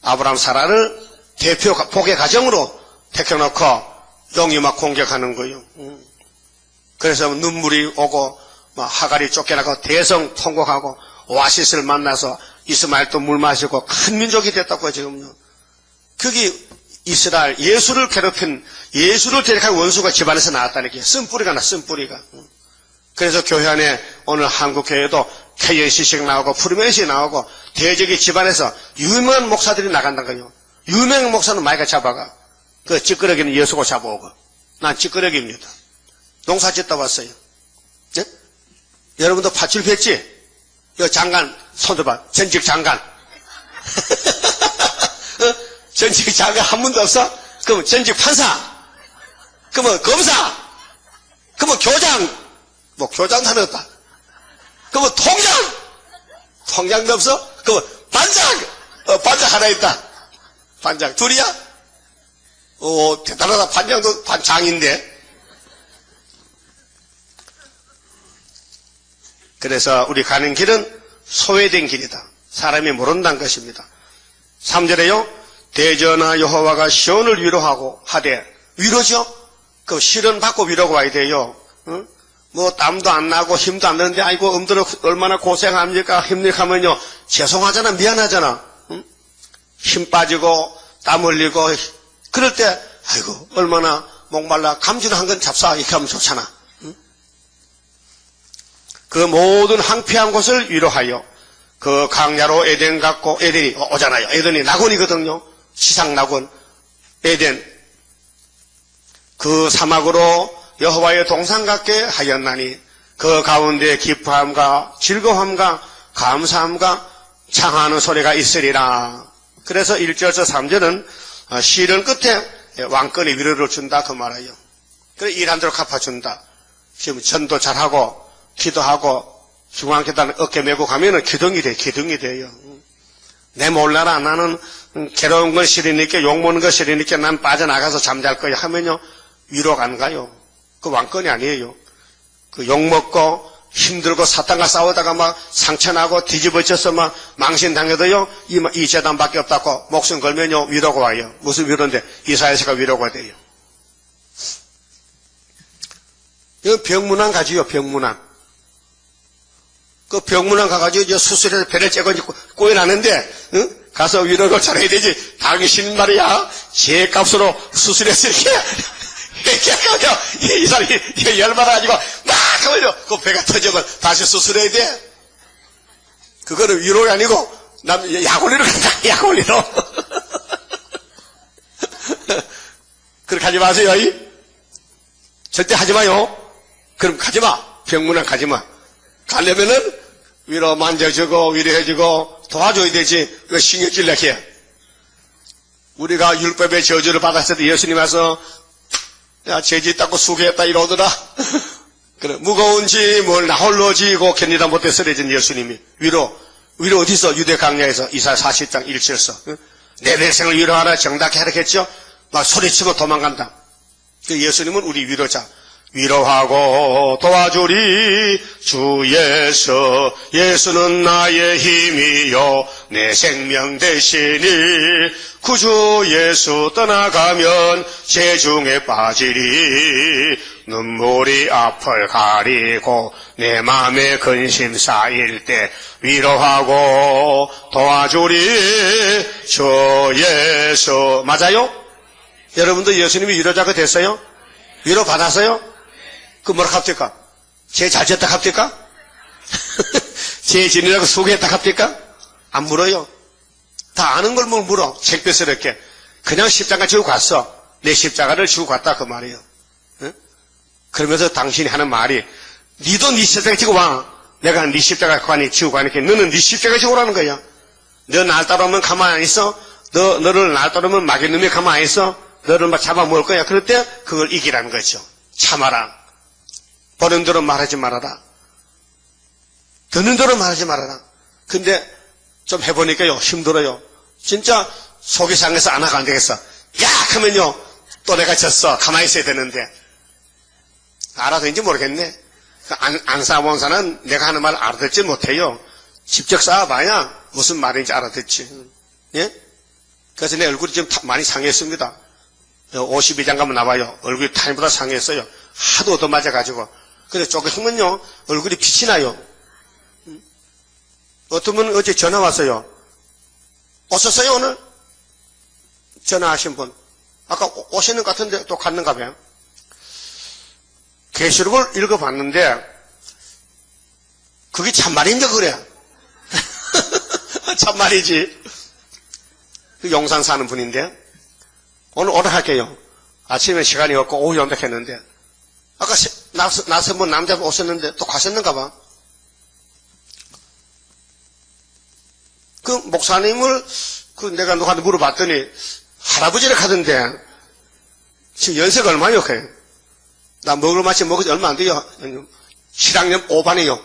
아브라함 사라를 대표 복의 가정으로 택해놓고 용이 막 공격하는 거예요. 그래서 눈물이 오고 막 하갈이 쫓겨나고 대성 통곡하고 오아시스를 만나서 이스마엘도 물 마시고 큰 민족이 됐다고요 지금요. 그게 이스라엘 예수를 괴롭힌 예수를 대적한 원수가 집안에서 나왔다는 게 쓴뿌리가 나 쓴뿌리가. 그래서 교회 안에 오늘 한국 교회도 KNCC 나오고 푸르메시 나오고 대적의 집안에서 유명한 목사들이 나간다는 거예요. 유명한 목사는 마이가 잡아가. 그 찌끄러기는 예수고 잡아오고. 난 찌끄러기입니다. 농사 짓다 왔어요. 네? 여러분도 팥줄 폈지? 여 장관 손들봐. 전직 장관. 전직 장관 한 분도 없어? 그럼 전직 판사. 그러면 검사. 그러면 교장. 뭐 교장 하나 없다. 그러면 통장. 통장도 없어? 그러면 반장. 반장 하나 있다. 반장 둘이야? 오, 대단하다. 반장도 반장인데. 그래서 우리 가는 길은 소외된 길이다. 사람이 모른다는 것입니다. 3절에요. 대전하 여호와가 시온을 위로하고 하되 위로죠? 그 실은 받고 위로가 와야 돼요. 응? 뭐 땀도 안 나고 힘도 안 나는데 아이고 엄들은 얼마나 고생합니까? 힘들하면요. 죄송하잖아. 미안하잖아. 응? 힘 빠지고 땀 흘리고 그럴 때 아이고 얼마나 목말라 감주는 한 건 잡사 이렇게 하면 좋잖아. 응? 그 모든 황폐한 곳을 위로하여 그 강야로 에덴 갖고 에덴이 오잖아요. 에덴이 낙원이거든요. 시상 낙원 에덴 그 사막으로 여호와의 동산 같게 하였나니 그 가운데 기뻐함과 즐거움과 감사함과 창하는 소리가 있으리라. 그래서 1절에서 3절은 시련 끝에 왕권의 위로를 준다 그 말이에요. 그래 일한 대로 갚아준다. 지금 전도 잘하고 기도하고 중앙계단 어깨 메고 가면은 기둥이 돼요. 내 몰라라 나는 괴로운 건 싫으니까 욕먹는 거 싫으니까 난 빠져나가서 잠잘 거야 하면요 위로가 안 가요. 그 왕권이 아니에요. 그 욕먹고 힘들고 사탄과 싸우다가 막 상처나고 뒤집어져서 막 망신당해도요 이 재단밖에 없다고 목숨 걸면요 위로가 와요. 무슨 위로인데 이사야서가 위로가 돼요. 이건 병문안 가지요. 병문안. 그 병문안 가가지고 이제 수술해서 배를 째고 꼬여나는데 응? 가서 위로를 잘해야 되지. 당신 말이야 제값으로 수술해서 이렇게 하면 이 사람이 열받아가지고 막 하면요 그 배가 터지면 다시 수술해야 돼. 그거는 위로가 아니고 남 약올리러 간다. 약올리러. 그렇게 하지 마세요. 절대 하지 마요. 그럼 가지마. 병문안 가지마. 가려면은 위로 만져주고 위로해주고 도와줘야 되지. 왜 신경질 내게. 우리가 율법의 저주를 받았을 때 예수님 와서 야 죄짓 닦고 수고했다 이러더라. 그래 무거운 짐을 나 홀로 지고 견디다 못해 쓰러진 예수님이 위로 어디 있어? 유대 강야에서 이사야 40장 1절에서 내 백성을 위로하라 정답게 하라 했죠. 막 소리치고 도망간다. 그 예수님은 우리 위로자. 위로하고 도와주리 주 예수. 예수는 나의 힘이요 내 생명 되시니 구주 예수 떠나가면 재중에 빠지리. 눈물이 앞을 가리고 내 맘에 근심 쌓일 때 위로하고 도와주리 주 예수. 맞아요? 여러분도 예수님이 위로자가 됐어요? 위로 받았어요? 그 뭐라 합니까? 제 잘 졌다 합니까? 제 진이라고 소개했다 합니까? 안 물어요. 다 아는 걸 뭐 물어. 책배스럽게. 그냥 십자가 지고 갔어. 내 십자가를 지고 갔다 그 말이에요. 응? 그러면서 당신이 하는 말이 니도 네 십자가 지고 와. 내가 네 십자가 지고 가니까 너는 네 십자가 지고 오라는 거야. 너 날 따라오면 가만히 안 있어? 너를 날 따라오면 마귀놈이 가만히 안 있어? 너를 막 잡아먹을 거야. 그럴 때 그걸 이기라는 거죠. 참아라. 버는 대로 말하지 말아라. 듣는 대로 말하지 말아라. 근데 좀 해보니까요 힘들어요. 진짜 속이 상해서 안 하고 안 되겠어. 야 하면요 또 내가 졌어. 가만히 있어야 되는데 알아듣는지 모르겠네. 안 싸워본 사람은 내가 하는 말 알아듣지 못해요. 직접 싸워봐야 무슨 말인지 알아듣지. 예? 그래서 내 얼굴이 좀 많이 상했습니다. 52장 가면 나와요. 얼굴이 타임보다 상했어요. 하도 얻어맞아가지고. 근데 조금 하면요 얼굴이 빛이 나요. 어떤 분은 어제 전화 왔어요. 오셨어요 오늘? 전화하신 분. 아까 오시는 것 같은데 또 갔는가 봐요. 계시록을 읽어봤는데 그게 참말인가 그래. 참말이지. 그 용산 사는 분인데 오늘 오라 할게요. 아침에 시간이 없고 오후에 온다 했는데 아까 나서 뭐 남자 오셨는데 또 가셨는가 봐. 그 목사님을 내가 누구한테 물어봤더니 할아버지를 가던데 지금 연세가 얼마요? 나 먹을 맛이 먹은 얼마 안 돼요. 7학년 5반이요.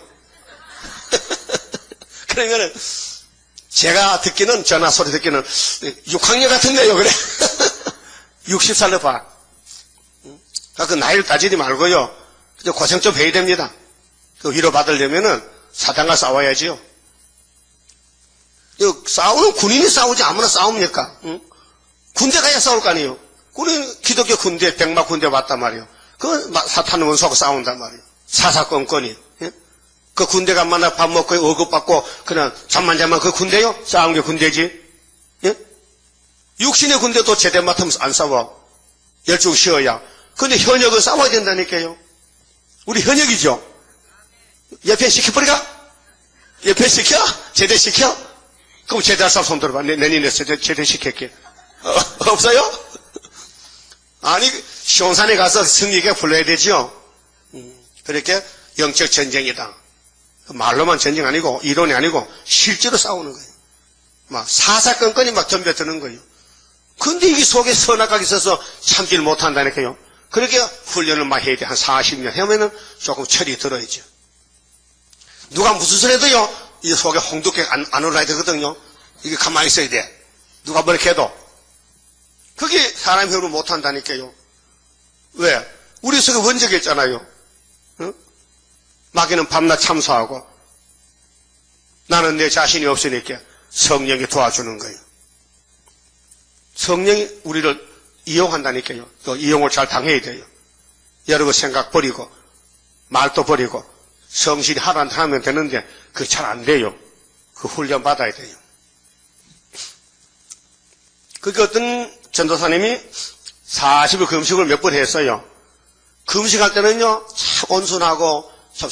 그러면은 제가 듣기는 전화 소리 듣기는 6학년 같은데요. 그래. 60살로 봐. 그 나이를 따지지 말고요. 고생 좀 해야 됩니다. 그 위로 받으려면은 사단과 싸워야지요. 싸우는 군인이 싸우지 아무나 싸웁니까? 응? 군대 가야 싸울 거 아니에요. 군인 기독교 군대, 백마 군대 왔단 말이에요. 그 사탄 원수하고 싸운단 말이에요. 사사건건이. 예? 그 군대 가면 밥 먹고 월급 받고 그냥 잠만 자면 그 군대요? 싸운 게 군대지. 예? 육신의 군대도 제대 맡으면 안 싸워. 열중 쉬어야. 근데 현역은 싸워야 된다니까요. 우리 현역이죠. 예패 시켜버리가? 예패 시켜? 제대 시켜? 그럼 제대할 사람 손 들어봐. 내년에 제대 시킬게. 없어요? 아니 시온산에 가서 승리가 불러야 되지요. 그렇게 영적 전쟁이다. 말로만 전쟁 아니고 이론이 아니고 실제로 싸우는 거예요. 막 사사건건이 막 덤벼드는 거예요. 근데 이게 속에 선악각이 있어서 참지를 못한다니까요. 그렇게 훈련을 막 해야 돼. 한 40년 하면은 조금 철이 들어야죠. 누가 무슨 소리 해도요, 이 속에 홍두깨 안 올라야 되거든요. 이게 가만히 있어야 돼. 누가 뭘 해도. 그게 사람 힘으로 못한다니까요. 왜? 우리 속에 원적이 있잖아요. 응? 마귀는 밤낮 참소하고 나는 내 자신이 없으니까 성령이 도와주는 거예요. 성령이 우리를 이용한다니까요. 또 이용을 잘 당해야 돼요. 여러 거 생각 버리고 말도 버리고 성실히 하면 되는데 그게 잘 안 돼요. 그 훈련 받아야 돼요. 그게 어떤 전도사님이 40일 금식을 몇 번 했어요. 금식할 때는요 참 온순하고 참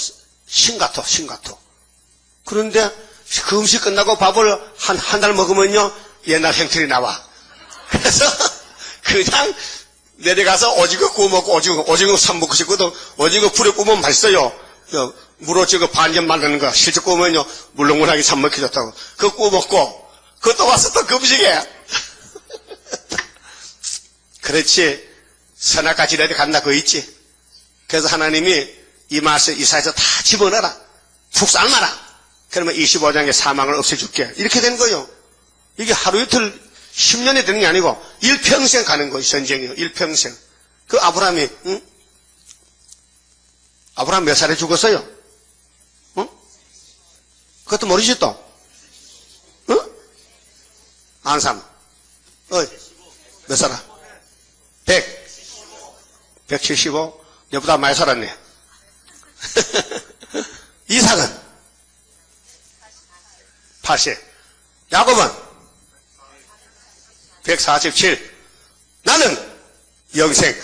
신같아. 그런데 금식 끝나고 밥을 한 달 먹으면요 옛날 행틀이 나와. 그래서 그냥 내려가서 오징어 구워 먹고 오징어 사 먹고 싶거든. 오징어 불에 구우면 맛있어요. 무로 찍어 반전 만드는 거 실제 구우면요 물렁물렁하게 참 먹혀졌다고. 그거 구워 먹고 그것도 와서 또 금식해. 그렇지 선악과 지랄이 간다 그거 있지. 그래서 하나님이 이 맛을 이사에서 다 집어넣어라. 푹 삶아라. 그러면 25장의 사망을 없애줄게. 이렇게 된 거예요. 이게 하루 이틀 10년이 되는 게 아니고 일평생 가는 거예요. 전쟁이요. 일평생. 그 아브라함이, 응? 아브라함 몇 살에 죽었어요? 응? 그것도 모르지 또? 응? 안삼. 몇 살아? 175? 내보다 많이 살았네. 이삭은? 80. 야곱은? 147. 나는? 영생.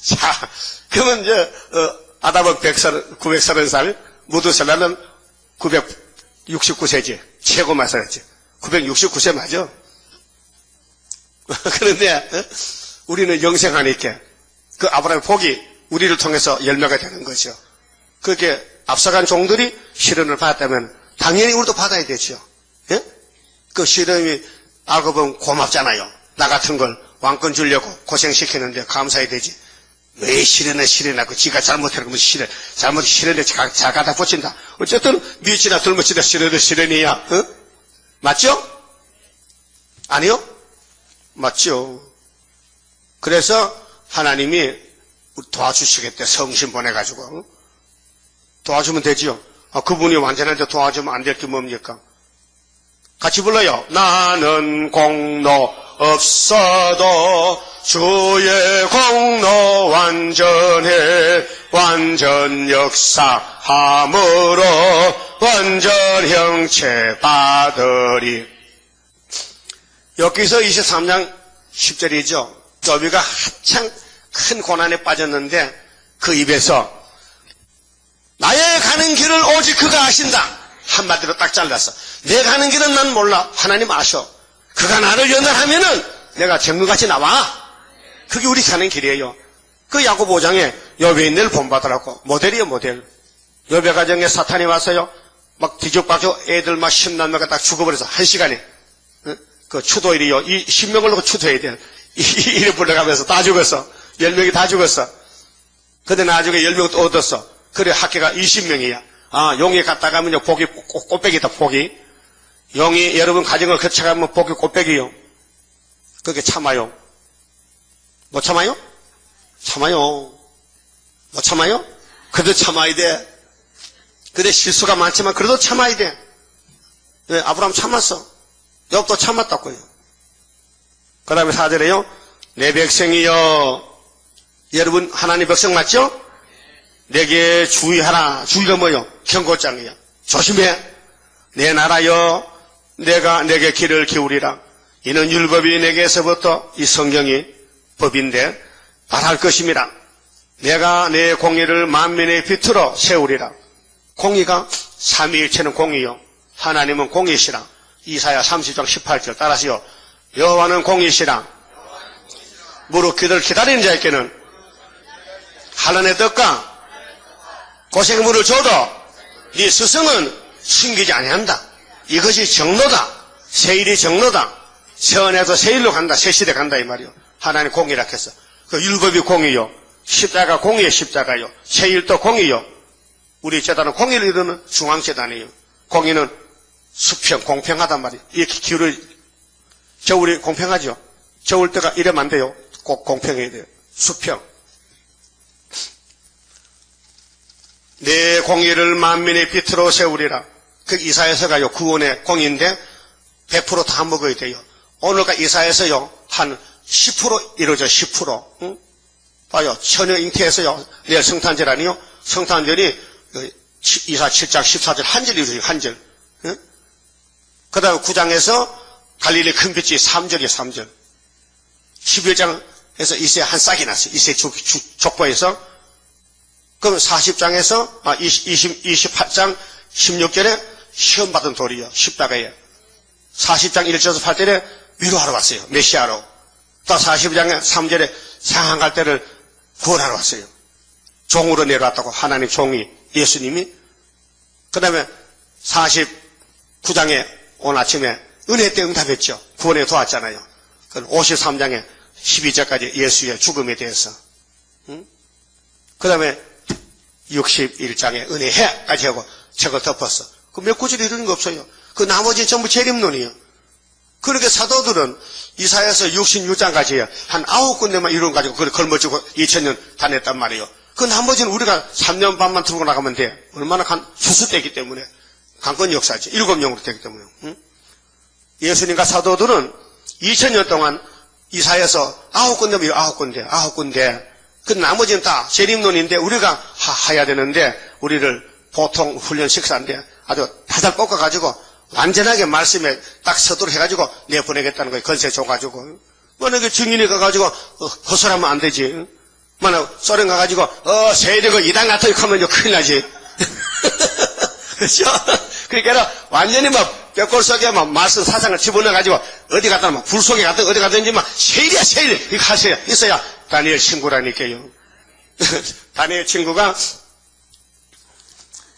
자, 그러면 이제, 아담은 930살, 무드셀라는 969세지. 최고 많이 살았지. 969세 맞아. 그런데, 우리는 영생하니까, 그 아브라함의 복이 우리를 통해서 열매가 되는 거죠. 그렇게 앞서간 종들이 시련을 받았다면, 당연히 우리도 받아야 되죠. 예? 그 시련이 알고 보면 고맙잖아요. 나 같은 걸 왕권 주려고 고생시키는데 감사해야 되지. 왜 시련하고 지가 잘못해놓으면 잘못 시련에 잘 갖다 붙인다. 어쨌든 미치나 들무치나 시련이야. 어? 맞죠? 아니요? 맞죠. 그래서 하나님이 도와주시겠대. 성신 보내가지고. 도와주면 되지요. 그분이 완전한데 도와주면 안 될 게 뭡니까? 같이 불러요. 나는 공로 없어도 주의 공로 완전해 완전 역사함으로 완전 형체 받으리. 여기서 23장 10절이죠. 여비가 한창 큰 고난에 빠졌는데 그 입에서 나의 가는 길을 오직 그가 아신다. 한마디로 딱 잘랐어. 내 가는 길은 난 몰라. 하나님 아셔. 그가 나를 연단하면은 내가 정글같이 나와. 그게 우리 가는 길이에요. 그 야고보 5장에 여배인을 본받으라고. 모델이에요, 모델. 여배 가정에 사탄이 왔어요. 막 뒤죽박죽 애들 막 10남매가 딱 죽어버려서 한 시간에. 그 추도일이요. 이 10명을 놓고 추도해야 돼. 이래 불러가면서 다 죽었어. 10명이 다 죽었어. 근데 나중에 10명 또 얻었어. 그래 학교가 20명이야. 용이 갔다 가면요, 복이 꽃배기다, 복이. 용이 여러분 가정을 거쳐가면 복이 꽃배기요. 그게 참아요. 못 참아요? 참아요. 못 참아요? 그래도 참아야 돼. 그래 실수가 많지만 그래도 참아야 돼. 왜? 아브라함 참았어. 욥도 참았다고요. 그 다음에 4절에요. 내 백성이여. 여러분 하나님 백성 맞죠? 내게 주의하라. 주의가 뭐요? 경고장이요. 조심해. 내 나라여 내가 내게 귀를 기울이라. 이는 율법이 내게서부터 이 성경이 법인데 말할 것임이라. 내가 내 공의를 만민의 빛으로 세우리라. 공의가 삼위일체는 공의요. 하나님은 공의시라. 이사야 30장 18절 따라서요. 여호와는 공의시라. 무릇 그들 기다리는 자에게는 한란의 떡과 고생물을 줘도 네 스승은 숨기지 아니한다. 이것이 정로다. 세일이 정로다. 세원에서 세일로 간다. 세시대 간다 이 말이요. 하나님 공의라 했어. 그 율법이 공의요. 십자가 공의의 십자가요. 세일도 공의요. 우리 재단은 공의를 이루는 중앙재단이에요. 공의는 수평, 공평하단 말이에요. 이렇게 기울을 겨울이 공평하죠. 겨울 때가 이러면 안 돼요. 꼭 공평해야 돼요. 수평. 내 공의를 만민의 빛으로 세우리라. 그 이사야서가요. 구원의 공의인데 100% 다 먹어야 돼요. 오늘가 이사야서요. 한 10% 이루어져. 10%. 응? 봐요. 천여 잉태에서요. 내일 성탄절 아니요? 성탄절이 이사 7장 14절 한 절 이루어져요. 한 절. 응? 그 다음에 9장에서 갈릴리 큰 빛이 3절이에요. 3절. 11장에서 이세 한 싹이 났어요. 이세 족보에서. 그럼 40장에서 28장 16절에 시험 받은 돌이요. 십자가에. 40장 1절에서 8절에 위로하러 왔어요. 메시아로. 또 42장에 3절에 상한 갈 때를 구원하러 왔어요. 종으로 내려왔다고. 하나님 종이 예수님이. 그 다음에 49장에 오늘 아침에 은혜 때 응답했죠. 구원에 도왔잖아요. 53장에 12절까지 예수의 죽음에 대해서. 그 다음에 61장에 은혜해까지 하고 책을 덮었어. 그 몇 구절 이루는 거 없어요. 그 나머지 전부 재림론이에요. 그렇게 사도들은 이사야서 66장까지 한 9군데만 이론가지고 그걸 걸머쥐고 2000년 다녔단 말이에요. 그 나머지는 우리가 3년 반만 들고 나가면 돼. 얼마나 수수되기 때문에. 강권 역사지. 7명으로 되기 때문에. 응? 예수님과 사도들은 2000년 동안 이사야서 9군데면 9군데. 그 나머지는 다 재림론인데 우리가 해야 되는데 우리를 보통 훈련 식사인데 아주 다잘 볶아가지고 완전하게 말씀에 딱 서도록 해가지고 내보내겠다는 거예요. 건세 줘가지고. 만약에 증인이 가가지고 허술하면 안 되지. 만약 소련 가가지고 세력은 이단 같아 하면 큰일 나지. 그렇죠? 그러니까 완전히 막 벽골 속에 막 말씀 사상을 집어넣어가지고 어디 갔다 막 불 속에 갔다 어디 갔든지 막 세일이야 세일 이거 하셔야 있어야 다니엘 친구라니까요. 다니엘 친구가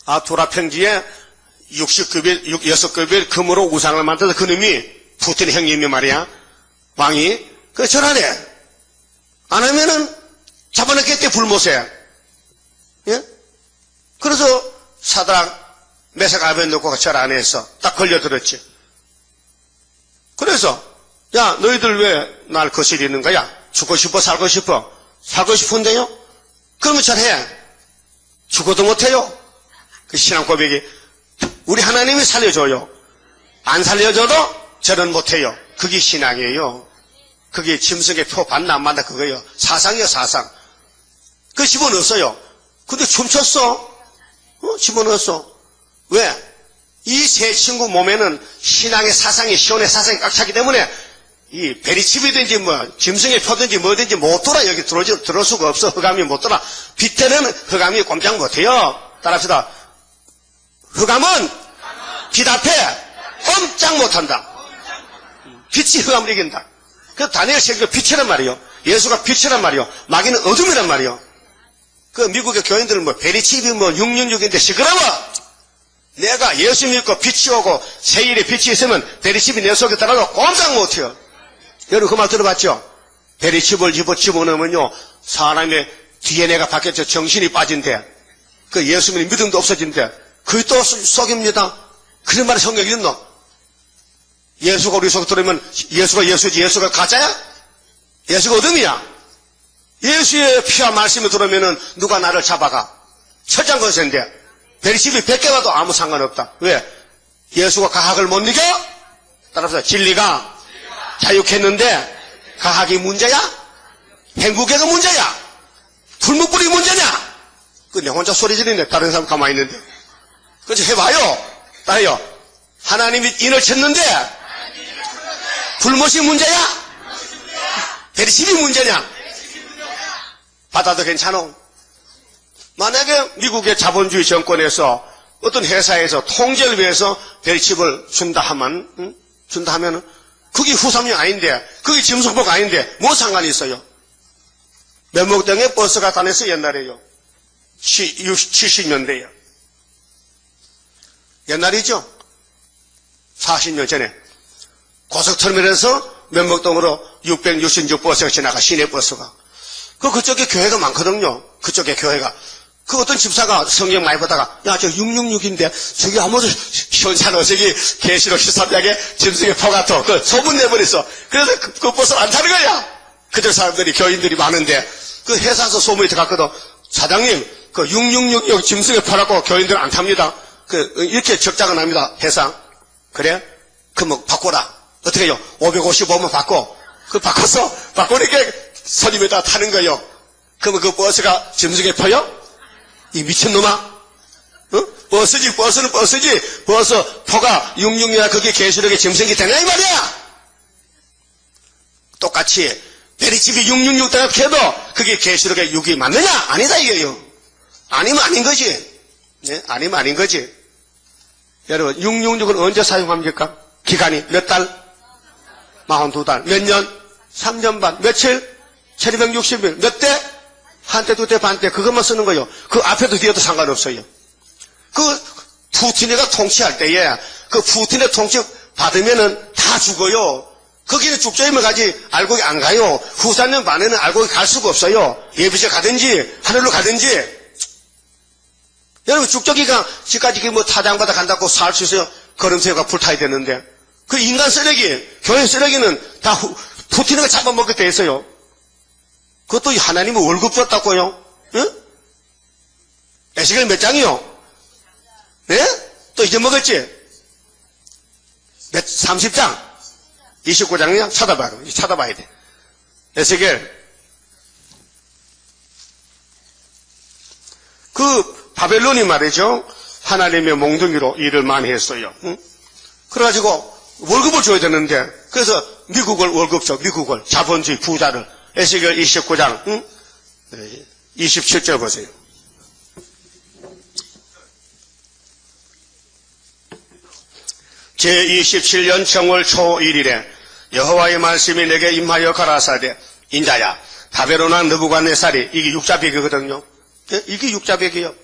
아토라 평지에 6급일 금으로 우상을 만들어서 그놈이 푸틴 형님이 말이야 왕이 그 절하래. 안 하면은 잡아넣겠대 불못에. 예? 그래서 사드락 메삭 아벤노고가 절 안 했어. 딱 걸려들었지. 그래서 야 너희들 왜 날 거스리는 거야? 죽고 싶어 살고 싶어? 살고 싶은데요? 그러면 절해. 죽어도 못해요. 그 신앙 고백이 우리 하나님이 살려줘요. 안 살려줘도 절은 못해요. 그게 신앙이에요. 그게 짐승의 표 받나 안 받나 그거예요. 사상이에요 사상. 그 집어넣었어요. 근데 춤췄어. 집어넣었어. 왜? 이 세 친구 몸에는 신앙의 사상이 시온의 사상이 꽉 차기 때문에 이 베리칩이든지 뭐 짐승의 표든지 뭐든지 못 돌아. 여기 들어올 수가 없어. 흑암이 못 돌아. 빛에는 흑암이 꼼짝 못해요. 따라합시다. 흑암은 빛 앞에 꼼짝 못한다. 빛이 흑암을 이긴다. 그 다니엘 책이 빛이란 말이요. 예수가 빛이란 말이요. 마귀는 어둠이란 말이요. 그 미국의 교인들은 뭐 베리칩이 뭐 666인데 시끄러워. 내가 예수 믿고 빛이 오고 세일에 빛이 있으면 베리칩이 내 속에 들어가고 꼼짝 못해요. 여러분 그 말 들어봤죠? 베리칩을 집어넣으면요 사람의 DNA가 바뀌었죠. 정신이 빠진대. 그 예수 믿는 믿음도 없어진대. 그게 또 속입니다. 그런 말이 성경에 있노? 예수가 우리 속에 들어오면 예수가 예수지 예수가 가짜야? 예수가 어둠이야? 예수의 피와 말씀이 들어오면은 누가 나를 잡아가? 철장건세인데 베리칩이 100개 와도 아무 상관없다. 왜? 예수가 가학을 못 이겨? 따라서 진리가 자유했는데 가학이 문제야? 행국애가 문제야? 불목불이 문제냐? 그 내 혼자 소리 지르네. 다른 사람 가만히 있는데. 그래서 해봐요. 따라요. 하나님이 인을 쳤는데 불못이 문제야? 베리칩이 문제냐? 받아도 괜찮아. 만약에 미국의 자본주의 정권에서 어떤 회사에서 통제를 위해서 베리칩을 준다 하면 그게 후삼류 아닌데 그게 짐승복 아닌데 뭐 상관이 있어요? 면목동에 버스가 다녔어요. 옛날에요. 70년대에. 옛날이죠. 40년 전에 고속터미널에서 면목동으로 666버스가 지나가 시내버스가. 그쪽에 교회가 많거든요. 그쪽에 교회가. 그 어떤 집사가 성경 많이 보다가 야 저 666인데 저기 아무도 현산어 저기 계시록 13장에 짐승의 포가토 그 소문 내버렸어. 그래서 그 버스를 안 타는 거야. 그쪽 사람들이 교인들이 많은데 그 회사에서 소문이 들어갔거든. 사장님 그 666 짐승의 포라고 교인들 안 탑니다. 그 이렇게 적자가 납니다. 회사. 그래? 그럼 바꿔라. 어떻게 해요? 555만 바꿔. 그 바꿔서 바꾸니까 손님에다 타는 거요. 그러면 그 버스가 짐승의 포요? 이 미친놈아? 어? 버스지, 버스는 버스지. 버스 포가 666이야 그게 계시록의 짐승이 되냐 이 말이야. 똑같이 베리칩이 666 대답해도 그게 계시록의 6이 맞느냐? 아니다 이게요. 아니면 아닌 거지. 네? 아니면 아닌 거지. 여러분 666을 언제 사용합니까? 기간이 몇 달? 42달. 몇 년? 3년 반. 며칠? 1260일. 몇 대? 한 대, 두 대, 반 대. 그것만 쓰는 거예요. 그 앞에도 뒤에도 상관없어요. 그 푸틴이가 통치할 때에 그 푸틴의 통치 받으면은 다 죽어요. 거기는 죽조임을 가지 알곡이 안 가요. 후 3년 반에는 알곡이 갈 수가 없어요. 예비제 가든지 하늘로 가든지. 여러분 죽조기가 지금까지 뭐 타장받아 간다고 살 수 있어요. 걸음새가 불타야 되는데 그 인간 쓰레기, 교회 쓰레기는 다 푸틴이가 잡아먹게 돼 있어요. 그것도 하나님은 월급 줬다고요. 응? 에스겔 몇 장이요? 예? 또 잊어먹었지? 30장? 29장이요? 찾아봐야 돼. 에스겔. 그 바벨론이 말이죠. 하나님의 몽둥이로 일을 많이 했어요. 응? 그래가지고 월급을 줘야 되는데, 그래서 미국을 월급 줘, 미국을. 자본주의 부자를. 에스겔 29장, 응? 27절 보세요. 제27년 정월 초 1일에 여호와의 말씀이 내게 임하여 가라사대, 인자야, 바벨론 왕 느부갓네살이, 이게 육자백이거든요. 이게 육자백이에요.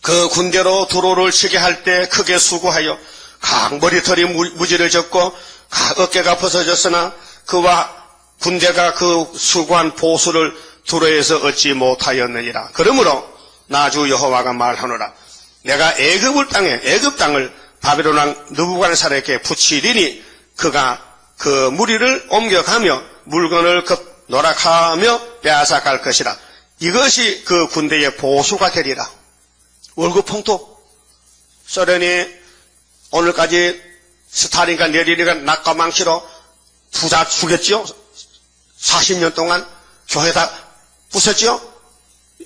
그 군대로 도로를 치게 할 때 크게 수고하여 각 머리털이 무지를 졌고 각 어깨가 벗어졌으나 그와 군대가 그 수고한 보수를 도로에서 얻지 못하였느니라. 그러므로 나주 여호와가 말하노라. 내가 애굽 땅을 바벨론 왕 느부갓네살에게 붙이리니 그가 그 무리를 옮겨가며 물건을 노락하며 빼앗아갈 것이라. 이것이 그 군대의 보수가 되리라. 월급 봉투. 소련이 오늘까지 스타린과 레닌이가 낙가망치로 부자 죽였죠. 40년 동안 교회다 부쉈죠.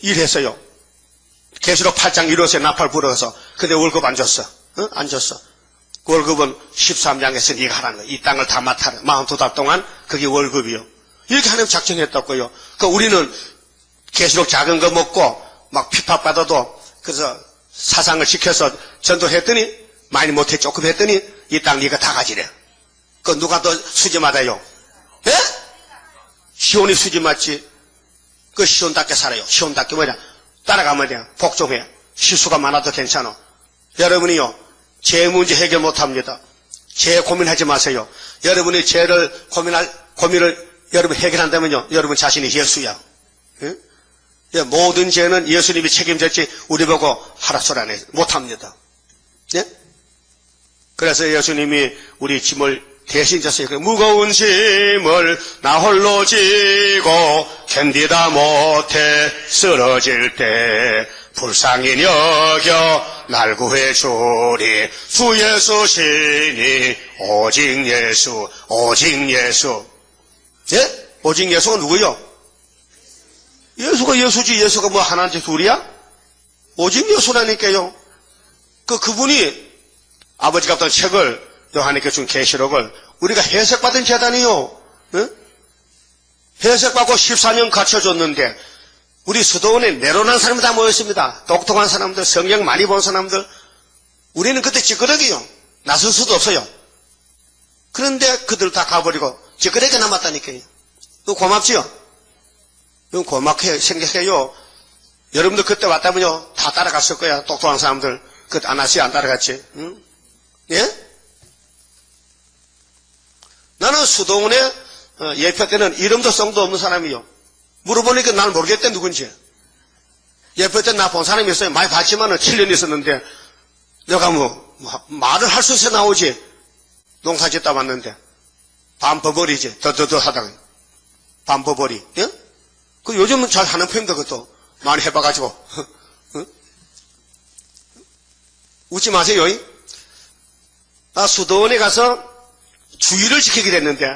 일했어요. 계시록 8장 1호에 나팔 불어서. 근데 월급 안 줬어. 응? 안 줬어. 그 월급은 13장에서 네가 하라는 거야. 이 땅을 다 맡아라. 42달 동안 그게 월급이요. 이렇게 하나님 작정했다고요. 그러니까 우리는 계시록 작은 거 먹고 막 핍박받아도 그래서 사상을 지켜서 전도했더니 많이 못해 조금 했더니 이 땅 네가 다 가지래. 그 누가 더 수지 맞아요? 예? 시온이 수지 맞지. 그 시온답게 살아요. 시온답게 뭐냐? 따라가면 돼. 복종해. 실수가 많아도 괜찮아. 여러분이요, 죄 문제 해결 못합니다. 죄 고민하지 마세요. 여러분이 죄를 고민을 여러분 해결한다면요, 여러분 자신이 예수야. 예? 모든 죄는 예수님이 책임졌지 우리 보고 하라 소리 안 해. 못합니다. 예? 그래서 예수님이 우리 짐을 대신 졌어요. 무거운 짐을 나 홀로 지고 견디다 못해 쓰러질 때 불쌍히 여겨 날 구해주리. 주 예수시니 오직 예수, 오직 예수. 예? 오직 예수가 누구요? 예수가 예수지. 예수가 뭐 하나인지 둘이야? 오직 예수라니까요. 그분이 아버지가 어떤 책을 요한에게 준 계시록을 우리가 해석받은 재단이요. 응? 해석받고 14년 갖춰줬는데 우리 수도원에 내로난 사람이 다 모였습니다. 똑똑한 사람들, 성경 많이 본 사람들. 우리는 그때 찌끄러기요. 나설 수도 없어요. 그런데 그들 다 가버리고 찌끄러기 남았다니까요. 너 고맙지요? 이건 고맙게 생각해요. 여러분들 그때 왔다면요, 다 따라갔을 거야. 똑똑한 사람들. 그때 안 왔지, 안 따라갔지. 응? 예? 나는 수도원에 예표 때는 이름도 성도 없는 사람이요. 물어보니까 나는 모르겠대, 누군지. 예표 때 나 본 사람이 있어요. 많이 봤지만은 7년 있었는데, 내가 말을 할 수 있어 나오지. 농사 짓다 왔는데, 밤버버리지. 더더더 하다가. 밤버버리. 예? 그 요즘은 잘 하는 편인데, 그것도. 많이 해봐가지고. 응? 웃지 마세요. 나 수도원에 가서 주의를 지키게 됐는데,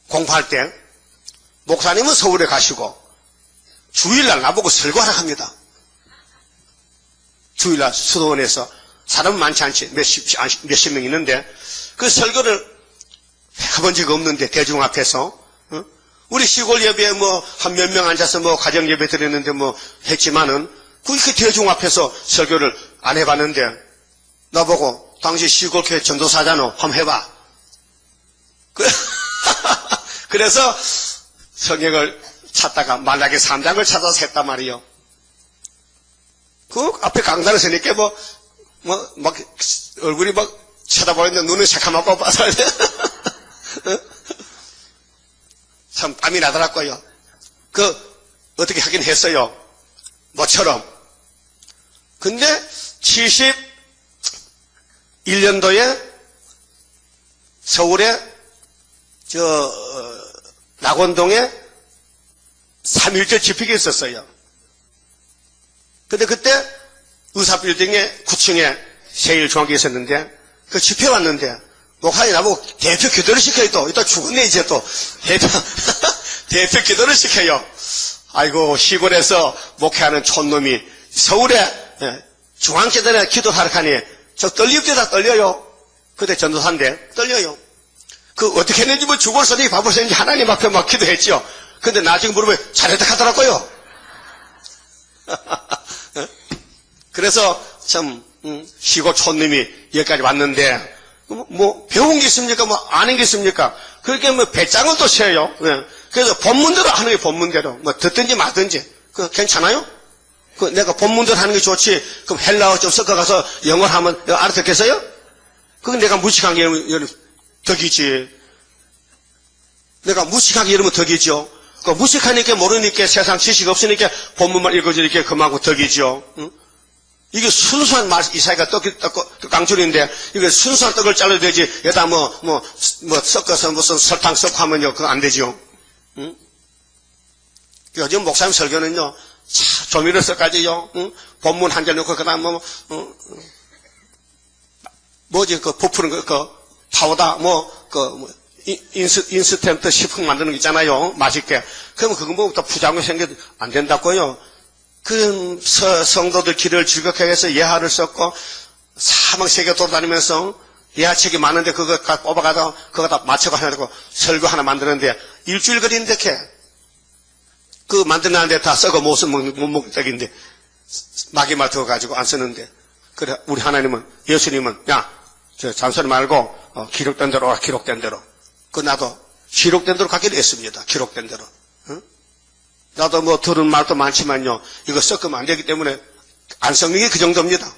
공부할 때, 목사님은 서울에 가시고, 주일날 나보고 설교하라 합니다. 주일날 수도원에서. 사람 많지 않지. 몇십 명 있는데, 그 설교를 해본 적이 없는데, 대중 앞에서. 어? 우리 시골 예배에 한 몇 명 앉아서 가정 예배 드렸는데 했지만은, 그렇게 대중 앞에서 설교를 안 해봤는데, 나보고, 당시 시골 교회 전도사잖아. 한번 해봐. 그래서 성경을 찾다가 말라기 3장을 찾아서 했단 말이요. 그 앞에 강단에 서니까 막 얼굴이 막 쳐다보는데 눈은 새카맣고 봐서 참 땀이 나더라고요. 어떻게 하긴 했어요. 뭐처럼. 근데 1년도에 서울에 낙원동에 3.1절 집회가 있었어요. 근데 그때 의사빌딩에 9층에 제1중앙교회 있었는데 그 집회 왔는데 목사님 나보고 대표 기도를 시켜요. 또 이따 죽었네 이제 또 대표 기도를 시켜요. 아이고 시골에서 목회하는 촌놈이 서울에 중앙재단에 기도하러 가니 저 떨립니다. 떨려요. 그때 전도사인데 떨려요. 그 어떻게 했는지 뭐 죽었으니 바보였는지 하나님 앞에 막 기도했죠. 근데 나중에 물어보면 잘했다 하더라고요. 그래서 참 시골 촌놈이 여기까지 왔는데 뭐 배운 게 있습니까? 뭐 아는 게 있습니까? 그렇게 뭐 배짱을 또 쳐요. 그래서 본문대로 하는 게 본문대로 뭐 듣든지 마든지 그 괜찮아요? 그 내가 본문대로 하는 게 좋지. 그럼 헬라어 좀 섞어가서 영어를 하면 알아듣겠어요? 그건 내가 무식하게 이러면 덕이지. 내가 무식하게 이러면 덕이죠. 그 무식하니까 모르니까 세상 지식 없으니까 본문만 읽어주니까 그만큼 덕이죠. 응? 이게 순수한 말, 이사야가 깡줄인데, 이게 순수한 떡을 잘라야 되지, 여기다 섞어서 무슨 설탕 섞고 하면요, 그거 안 되죠. 응? 요즘 목사님 설교는요, 조미료 섞어가지요, 응? 본문 한 절 넣고, 그 다음 부푸는 파우다, 인스턴트 식품 만드는 거 있잖아요. 맛있게. 그러면 그거 먹으면 또 부작용이 생겨도 안 된다고요. 그 성도들 길을 즐겁게 해서 예하를 썼고 사방 세계 돌아다니면서 예하책이 많은데 그거 뽑아가서 그거 다 맞춰가지고 설교 하나 만드는데 일주일 걸리는데 그 만드는데 다 썩어 못 먹는 떡인데 마귀말 들어가지고 안 쓰는데 그래 우리 하나님은 예수님은 저 잔소리 말고 기록된 대로 기록된 대로 그 나도 기록된 대로 가기로 했습니다. 기록된 대로. 응? 나도 들은 말도 많지만요. 이거 섞으면 안 되기 때문에 안 섞는 게 그 정도입니다.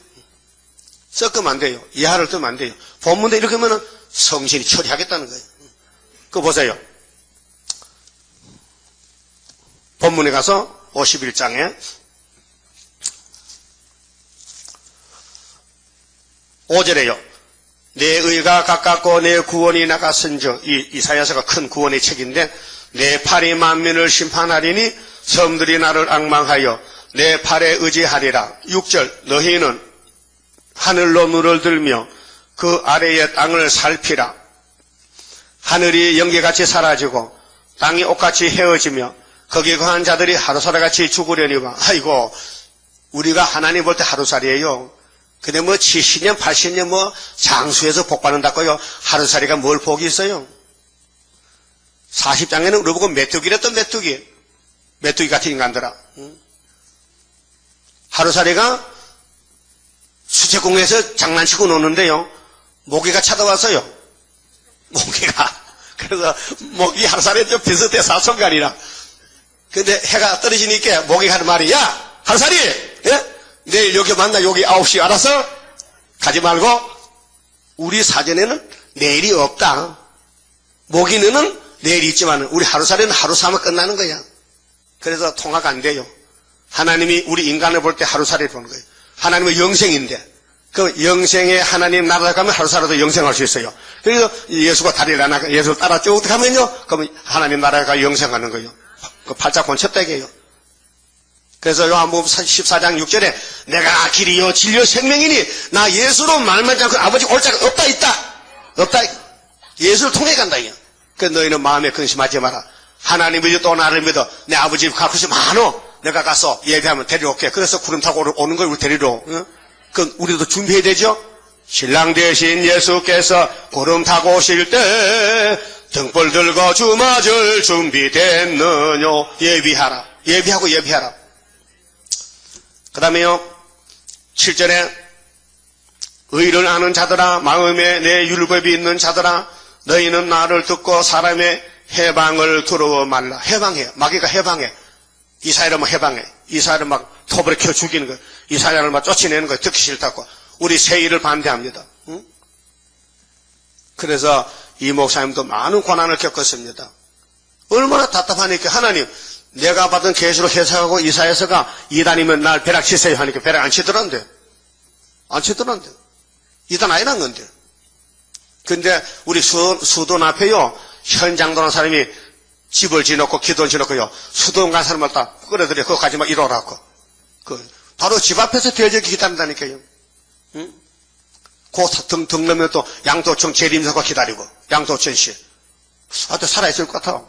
섞으면 안 돼요. 이하를 뜨면 안 돼요. 본문에 이렇게 하면은 성신이 처리하겠다는 거예요. 그거 보세요. 본문에 가서 51장에 5절에요. 내 의가 가깝고 내 구원이 나갔은즉 이 이사야서가 큰 구원의 책인데 내 팔이 만민을 심판하리니 섬들이 나를 앙망하여 내 팔에 의지하리라. 6절 너희는 하늘로 눈을 들며 그 아래의 땅을 살피라. 하늘이 연기같이 사라지고 땅이 옷같이 헤어지며 거기 거한 자들이 하루살이같이 죽으려니와. 아이고 우리가 하나님 볼 때 하루살이에요. 근데 70년 80년 장수에서 복 받는다고요. 하루살이가 뭘 복이 있어요. 40장에는 우리 보고 메뚜기랬던 메뚜기 같은 인간들아. 하루살이가 수채공에서 장난치고 노는데요. 모기가 찾아왔어요. 모기가. 그래서 모기 하루살이 좀 비슷해 사촌간이라. 근데 해가 떨어지니까 모기가 하는 말이 야 하루살이 예? 내일 여기 만나 여기 9시 알아서 가지 말고 우리 사전에는 내일이 없다. 모기는 내일이 있지만 우리 하루살이는 하루 삼아 끝나는 거야. 그래서 통화가 안 돼요. 하나님이 우리 인간을 볼 때 하루살이를 보는 거예요. 하나님은 영생인데 그 영생에 하나님 나라 가면 하루살이도 영생할 수 있어요. 그래서 예수가 다리를 안 하고 예수를 따라 쭉 가면요. 그러면 하나님 나라가 영생하는 거예요. 그 팔자 권첩대기예요. 그래서 요한복음 14장 6절에 내가 길이요 진리요 생명이니 나 예수로 말만 않고 아버지 올 자가 없다 있다. 없다. 예수를 통해 간다. 그 너희는 마음에 근심하지 마라. 하나님이 또 나를 믿어. 내 아버지 갈 곳이 많어. 내가 가서 예배하면 데리러 올게. 그래서 구름 타고 오는 걸 우리 데리러. 응? 그럼 우리도 준비해야 되죠. 신랑 대신 예수께서 구름 타고 오실 때 등불 들고 주맞을 준비됐느뇨. 예비하라. 예비하고 예비하라. 그 다음에요 7절에 의를 아는 자들아 마음에 내 율법이 있는 자들아 너희는 나를 듣고 사람의 해방을 두려워 말라. 해방해. 마귀가 해방해. 이사야를 해방해. 이사야를 톱으로 켜 죽이는 거예요. 이사야를 쫓아내는 거예요. 듣기 싫다고. 우리 세일을 반대합니다. 응? 그래서 이 목사님도 많은 고난을 겪었습니다. 얼마나 답답하니까 하나님 내가 받은 계시록 해석하고 이사야서가 이단이면 날 벼락 치세요 하니까 벼락 안 치더란데. 안 치더란데. 이단 아니란 건데. 근데 우리 수돈 앞에요, 현장도라는 사람이 집을 지놓고 기도를 지놓고요, 수도원 간 사람을 다 끌어들여, 그거 가지 마, 이러라고. 바로 집 앞에서 대적이 기다린다니까요. 응? 등 넘으면 또 양도청 재림사가 기다리고, 양도천 씨. 또 살아있을 것 같아.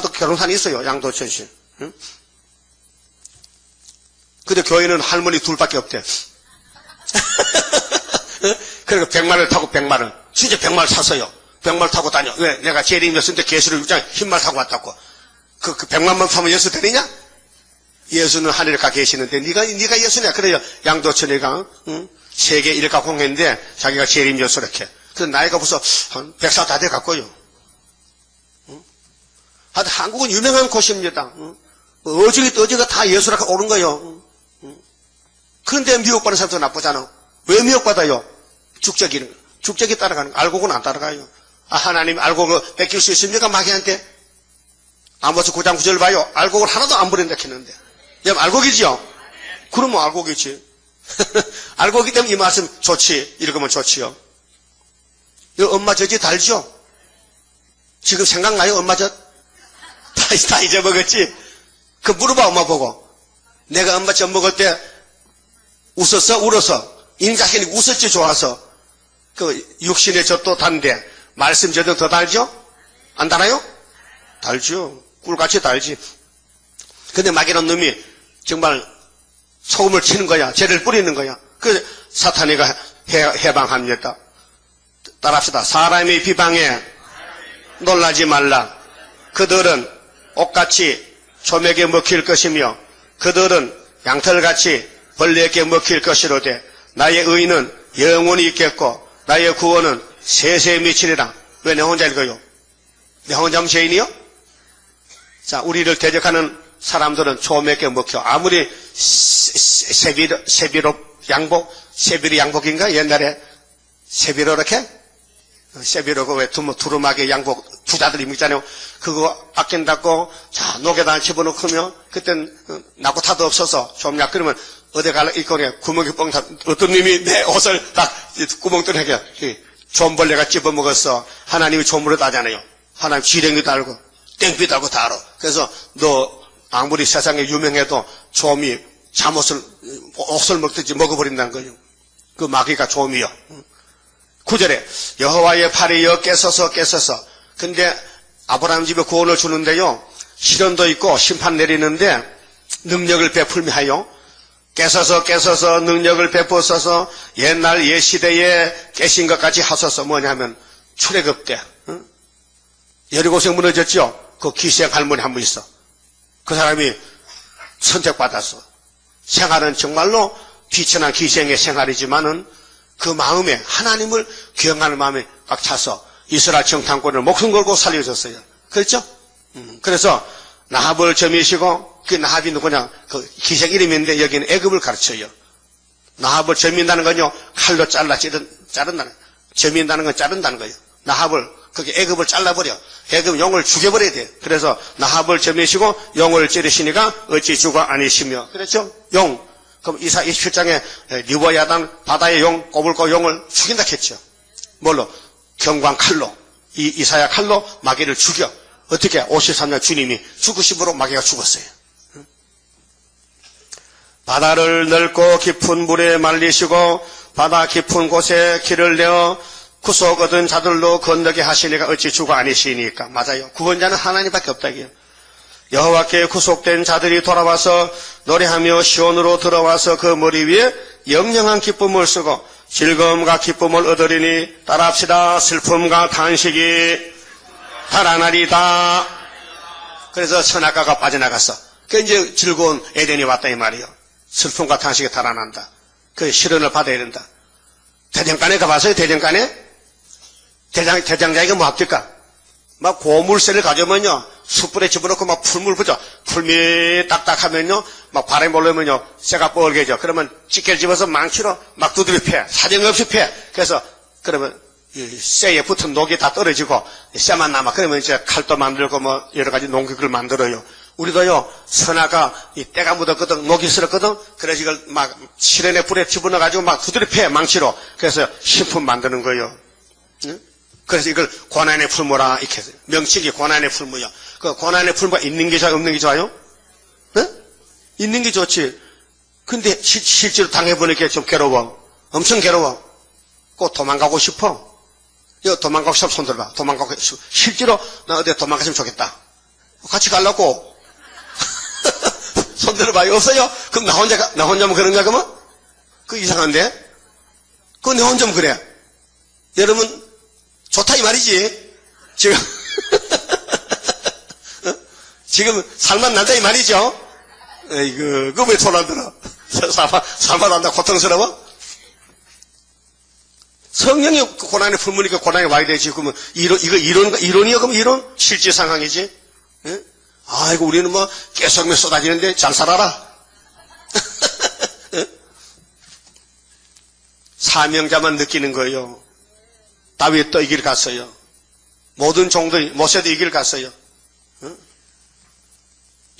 또 결혼산이 있어요, 양도천 씨. 응? 근데 교회는 할머니 둘밖에 없대. 그리고 100마리를 타고 100마리를. 진짜 100마리 탔어요. 100마리 타고 다녀. 왜? 내가 재림이었는데 개수를 6장 흰말 타고 왔다고. 그 100만만 타면 예수 되느냐? 예수는 하늘에 가 계시는데 네가 예수냐? 그래요. 양도천이가 응? 세계 일가 공회인데 자기가 재림이었어 이렇게. 그래서 나이가 벌써 한 100살 다 돼갖고요. 응? 하여튼 한국은 유명한 곳입니다. 응? 어지가 다 예수라고 오른 거예요. 응? 그런데 미혹받는 사람도 나쁘잖아. 왜 미혹받아요? 축적이 따라가는 거. 알곡은 안 따라가요. 하나님 알곡을 뺏길 수 있습니까? 마귀한테? 아모스 9장 9절 봐요. 알곡을 하나도 안 버린다 했는데. 여러분 알곡이지요? 그러면 알곡이지. 알곡이기 때문에 이 말씀 좋지. 읽으면 좋지요. 엄마 젖이 달죠? 지금 생각나요? 엄마 젖? 다 잊어먹었지? 그 물어봐 엄마 보고. 내가 엄마 젖 먹을 때 웃었어? 울었어? 인자신이 웃었지 좋아서. 그 육신의 젖도 단데 말씀 젖은 더 달죠? 안 달아요? 달죠. 꿀같이 달지. 근데 마귀란 놈이 정말 소금을 치는 거야. 죄를 뿌리는 거야. 그 사탄이가 해방합니다. 따라합시다. 사람의 비방에 놀라지 말라. 그들은 옷같이 조맥에 먹힐 것이며 그들은 양털같이 벌레에게 먹힐 것이로되 나의 의는 영원히 있겠고 나의 구원은 세세에 미치리라. 왜 내 혼자 읽어요? 내 혼자 죄인이요? 자, 우리를 대적하는 사람들은 조맥에 먹혀. 아무리 세비로 양복인가? 옛날에 세비로 이렇게? 세비로가 왜 두루마기 양복 부자들이 입잖아요. 그거 아낀다고 자 녹에다 집어넣으면 그땐 나고타도 없어서 좀약 그러면 어디 갈라 이 거리에 구멍이 뻥 타. 어떤 님이 내 옷을 딱 구멍 뚫어내게 좀벌레가 찝어먹었어. 하나님이 좀으로 따잖아요. 하나님 지렁이도 알고 땡피도 알고 다 알아. 그래서 너 아무리 세상에 유명해도 좀이 옷을 먹든지 먹어버린다는 거예요. 그 마귀가 좀이요. 9절에 여호와의 팔이 깨서서 근데 아브라함 집에 구원을 주는데요, 시련도 있고 심판 내리는데 능력을 베풀며 하여 깨서서 능력을 베푸소서. 옛날 옛시대에 깨신 것 같이 하소서. 뭐냐면 출애굽 때 여리고성 무너졌죠. 그 기생 할머니 한 분 있어. 그 사람이 선택받았어. 생활은 정말로 비천한 기생의 생활이지만은 그 마음에 하나님을 기억하는 마음에 꽉 차서 이스라엘 정탐꾼을 목숨 걸고 살려줬어요. 그렇죠? 그래서 나합을 점이시고, 그 나합이 누구냐? 그 기생 이름인데 여기는 애굽을 가르쳐요. 나합을 점인다는 건요, 칼로 자른다는, 점인다는 건 자른다는 거예요. 나합을, 그게 애굽을 잘라버려. 애굽 용을 죽여버려야 돼. 그래서 나합을 점이시고 용을 찌르시니까 어찌 주가 아니시며. 그랬죠? 용. 그럼 이사 27장에 리버야단 바다의 용, 꼬불고 용을 죽인다 했죠. 뭘로? 경광 칼로. 이사야 칼로 마귀를 죽여. 어떻게? 53년 주님이 죽으심으로 마귀가 죽었어요. 바다를 넓고 깊은 물에 말리시고 바다 깊은 곳에 길을 내어 구속 얻은 자들로 건너게 하시니까 어찌 주가 아니시니까. 맞아요. 구원자는 하나님밖에 없다 이게요. 여호와께 구속된 자들이 돌아와서 노래하며 시온으로 들어와서 그 머리 위에 영영한 기쁨을 쓰고 즐거움과 기쁨을 얻으리니 따라합시다. 슬픔과 탄식이 달아나리다. 그래서 선악과가 빠져나갔어. 그 이제 즐거운 에덴이 왔다 이 말이에요. 슬픔과 탄식이 달아난다. 그 실현을 받아야 된다. 대장간에 가봤어요? 대장간에? 대장장이가 뭐 합니까? 막 고물쇠를 가져오면요, 숯불에 집어넣고 막 풀물 부죠. 풀미 딱딱하면요, 막 바람이 몰려면요, 쇠가 뻘개져. 그러면 찌개를 집어서 망치로 막 두드려 패. 사정없이 패. 그래서, 그러면, 쇠에 붙은 녹이 다 떨어지고, 쇠만 남아. 그러면 이제 칼도 만들고 뭐, 여러 가지 농기구를 만들어요. 우리도요, 선아가 이 때가 묻었거든, 목이 쓸었거든. 그래서 이걸 막 실현의 불에 집어넣어가지고 막 두드려 패, 망치로. 그래서 신품 만드는 거예요. 응? 그래서 이걸 고난의 풀무라, 이렇게 해서. 명칭이 고난의 풀무요. 그 고난의 풀무가 있는 게 좋아요, 없는 게 좋아요? 응? 있는 게 좋지. 근데 실제로 당해보니까 좀 괴로워. 엄청 괴로워. 꼭 도망가고 싶어. 이거 도망가고 싶어, 손 들어봐. 도망가고 싶어. 실제로 나 어디 도망갔으면 좋겠다. 같이 가려고. 손 들어봐요. 없어요? 그럼 나 혼자만 그런가, 그러면? 그 이상한데? 그거 내 혼자만 그래. 여러분, 좋다, 이 말이지. 지금, 지금 살만 난다, 이 말이죠? 에이구, 그거 왜 손 안 들어? 살만 난다, 고통스러워? 성령이 고난에 풀무니까 고난이 와야 되지. 그러면 이거 이론이야? 그럼 이론? 실제 상황이지. 예? 아이고, 우리는 뭐 계속 쏟아지는데 잘 살아라. 예? 사명자만 느끼는 거예요. 다윗도 이 길 갔어요. 모든 종들이, 모세도 이 길 갔어요. 예?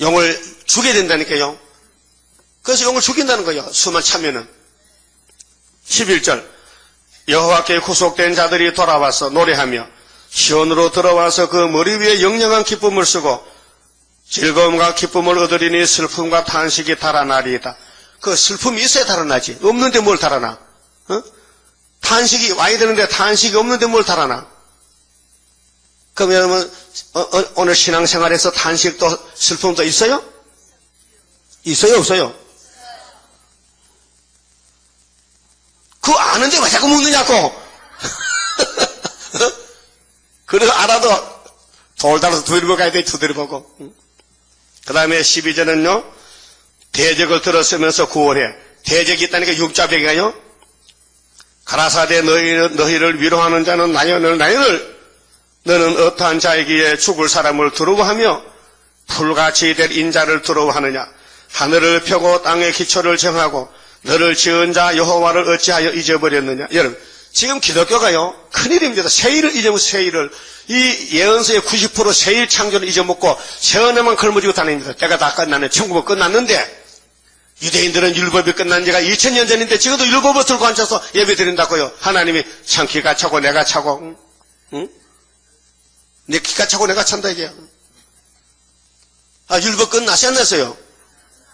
용을 죽여야 된다니까요. 그래서 용을 죽인다는 거예요. 수만 차면은. 11절. 여호와께 구속된 자들이 돌아와서 노래하며 시온으로 들어와서 그 머리 위에 영영한 기쁨을 쓰고 즐거움과 기쁨을 얻으리니 슬픔과 탄식이 달아나리이다. 그 슬픔이 있어야 달아나지. 없는데 뭘 달아나? 어? 탄식이 와야 되는데 탄식이 없는데 뭘 달아나? 그럼 여러분 오늘 신앙생활에서 탄식도 슬픔도 있어요? 있어요, 없어요? 그거 아는데 왜 자꾸 묻느냐고. 그래서 알아도 돌달아서 두드려 가야 돼, 두드려 보고. 그 다음에 12절은요, 대적을 들었으면서 구원해. 대적이 있다니까 육자백이가요. 가라사대 너희를 위로하는 자는 나연을 너는 어떠한 자이기에 죽을 사람을 두려워하며 풀같이 될 인자를 두려워하느냐. 하늘을 펴고 땅의 기초를 정하고 너를 지은 자 여호와를 어찌하여 잊어버렸느냐. 여러분, 지금 기독교가요, 큰일입니다. 세일을 잊어먹고 세일을. 이 예언서의 90% 세일 창조를 잊어먹고 세언에만 걸머지고 다닙니다. 때가 다 끝났네. 천국은 끝났는데 유대인들은 율법이 끝난 지가 2000년 전인데 지금도 율법을 들고 앉아서 예배 드린다고요. 하나님이 참 기가 차고 내가 차고, 응? 내 기가 차고 내가 찬다 이게. 아, 율법 끝나지 않았어요.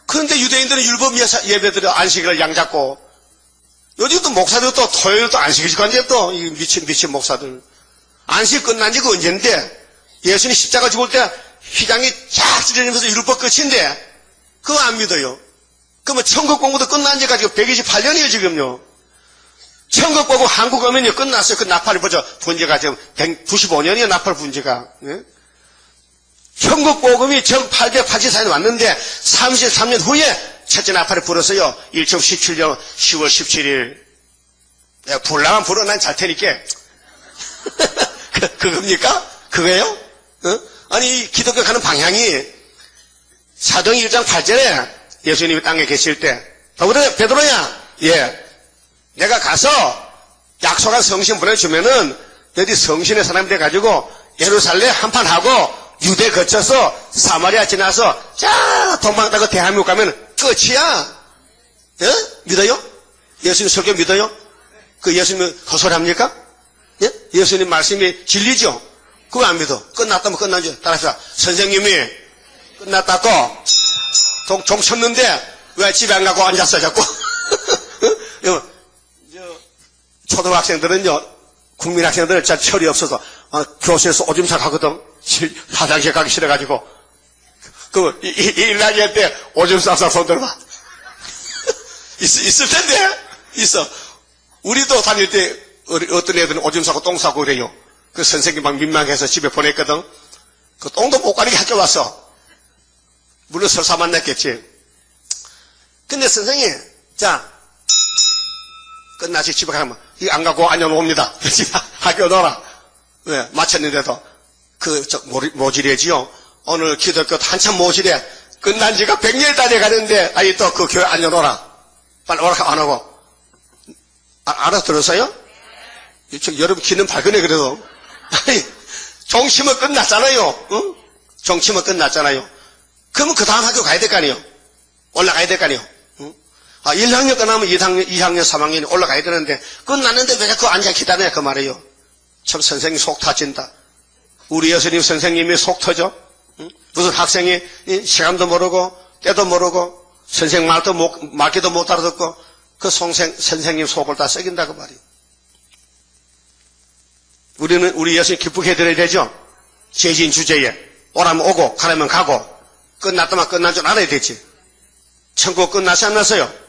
그런데 유대인들은 율법 예배드려 안식일을 양잡고, 요즘도 목사들 또 토요일 또 안식일 지고 앉아 또, 이 미친 목사들. 안식 끝난 지가 언젠데, 예수님 십자가 죽을 때 휘장이 쫙 찢어지면서 율법 끝인데, 그거 안 믿어요. 그러면 천국 공부도 끝난 지가 지금 128년이에요, 지금요. 천국 공부 한국 오면요, 끝났어요. 그 나팔 보죠. 분지가 지금 195년이에요, 나팔 분지가. 예? 천국 복음이 1884년에 왔는데 33년 후에 첫째 나팔을 불었어요. 1017년 10월 17일. 야, 불나만 불어 난 잘 테니까. 그겁니까? 그거예요? 어? 아니, 이 기독교 가는 방향이 사도행 1장 8절에 예수님이 땅에 계실 때, 베드로야, 예, 내가 가서 약속한 성신 보내주면은 너희 성신의 사람이 돼가지고 예루살렘 한판 하고 유대 거쳐서 사마리아 지나서 자 도망다가 대한민국 가면 끝이야. 예? 믿어요? 예수님 설교 믿어요? 그 예수님 헛소리합니까? 예? 예수님 말씀이 진리죠? 그거 안 믿어. 끝났다면 끝난지. 따라서 선생님이 끝났다고 종 쳤는데 왜 집에 안 가고 앉았어 자꾸. 초등학생들은요, 국민학생들은 잘 철이 없어서 교실에서 오줌 싸가거든. 화장실 가기 싫어가지고. 그 일나기 때 오줌 싸서 손 들어봐. 있을 텐데? 있어. 우리도 다닐 때 어떤 애들은 오줌 싸고 똥 싸고 그래요. 그 선생님 막 민망해서 집에 보냈거든. 그 똥도 못 가리게 학교 왔어. 물론 설사만 냈겠지. 근데 선생님, 자, 끝나시 집에 가면 이거 안 가고 앉아놓습니다. 학교 놀아. 왜? 마쳤는데도 모질해지요. 오늘 기독교 한참 모질해. 끝난 지가 100년 다 돼가는데 아이 또 그 교회 앉아놓으라. 빨리 오라 안 하고. 알아들었어요? 여러분 귀는 밝으네 그래도. 아니, 종치면 끝났잖아요. 응? 종치면 끝났잖아요. 그러면 그 다음 학교 가야 될 거 아니에요. 올라가야 될 거 아니에요. 1학년 끝나면 2학년, 3학년이 올라가야 되는데 끝났는데 왜 자꾸 앉아 기다려 그 말이에요. 참 선생님 속 터진다. 우리 예수님 선생님이 속 터져. 무슨 학생이 시간도 모르고 때도 모르고 선생님 말기도 못 알아듣고 그 선생님 속을 다 썩인다 그 말이에요. 우리는 우리 예수님 기쁘게 해드려야 되죠. 재진 주제에 오라면 오고 가라면 가고 끝났다만 끝난 줄 알아야 되지. 천국 끝나지 않았어요?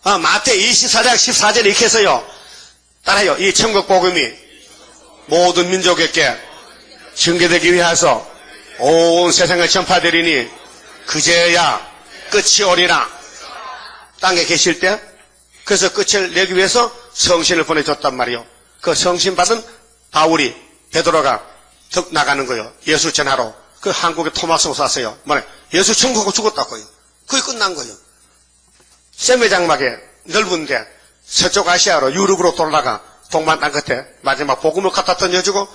마태 24장 14절 이렇게 해서요. 따라요. 이 천국 복음이 모든 민족에게 증거되기 위해서 온 세상을 전파되리니 그제야 끝이 오리라. 땅에 계실 때 그래서 끝을 내기 위해서 성신을 보내줬단 말이요. 그 성신 받은 바울이 베드로가 나가는 거예요. 예수 전하러. 그 한국에 토마스 오사세요. 예수 천국하고 죽었다고요. 그게 끝난 거예요. 세메 장막에 넓은데 서쪽 아시아로 유럽으로 돌아가 동만 땅 끝에 마지막 복음을 갖다 던져주고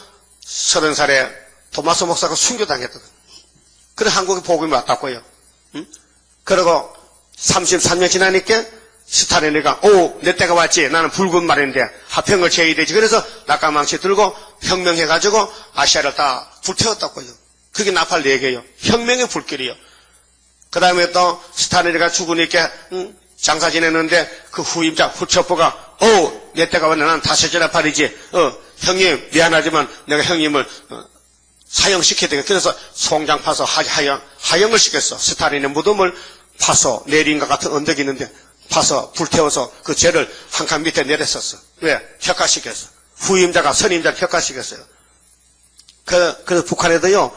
30살에 토마스 목사가 순교당했거든. 그래 한국에 복음이 왔다고요. 그리고 33년 지나니까 스타린이가 내 때가 왔지. 나는 붉은 말인데 화평을 제해야 되지. 그래서 낙가망치 들고 혁명해가지고 아시아를 다 불태웠다고요. 그게 나팔 4개예요. 혁명의 불길이요. 그 다음에 또 스타린이가 죽으니까 장사 지냈는데 그 후임자 후첩부가 내 때가 왔네. 나는 다섯째 나팔이지. 형님 미안하지만 내가 형님을 사형시켜야 되겠다. 그래서 송장 파서 하형을 시켰어. 스타린의 무덤을 파서 내린과 같은 언덕이 있는데 파서 불태워서 그 죄를 한 칸 밑에 내렸었어. 왜? 혁화시켰어. 후임자가 선임자를 혁화시켰어요. 그래서 북한에도요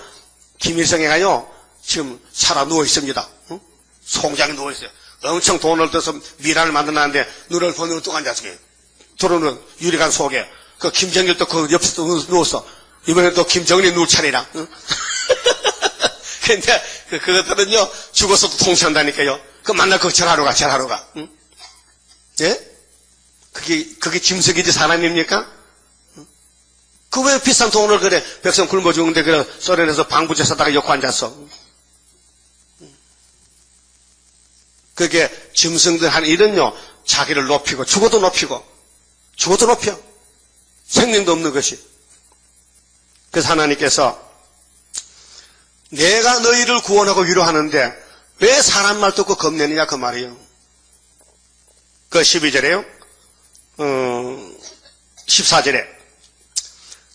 김일성이가요 지금 살아 누워 있습니다. 송장에 누워 있어요. 엄청 돈을 들어서 미라를 만들었는데 눈을 번으로 뚝 앉았어요. 들어오는 유리관 속에 그 김정일도 그 옆에 누웠어. 이번에 또 김정일이 누울 차례라. 근데 그것들은요 죽어서도 통치한다니까요. 그 만날 거 절하러 가. 예? 그게 짐승이지 사람입니까? 그 왜 비싼 돈을 그래 백성 굶어 죽는데 그래 소련에서 방부제 사다가 엮고 앉았어. 그게 짐승들 하는 일은요 자기를 높이고 죽어도 높여 생명도 없는 것이. 그래서 하나님께서 내가 너희를 구원하고 위로하는데 왜 사람 말 듣고 겁내느냐 그 말이에요. 그 12절에요 14절에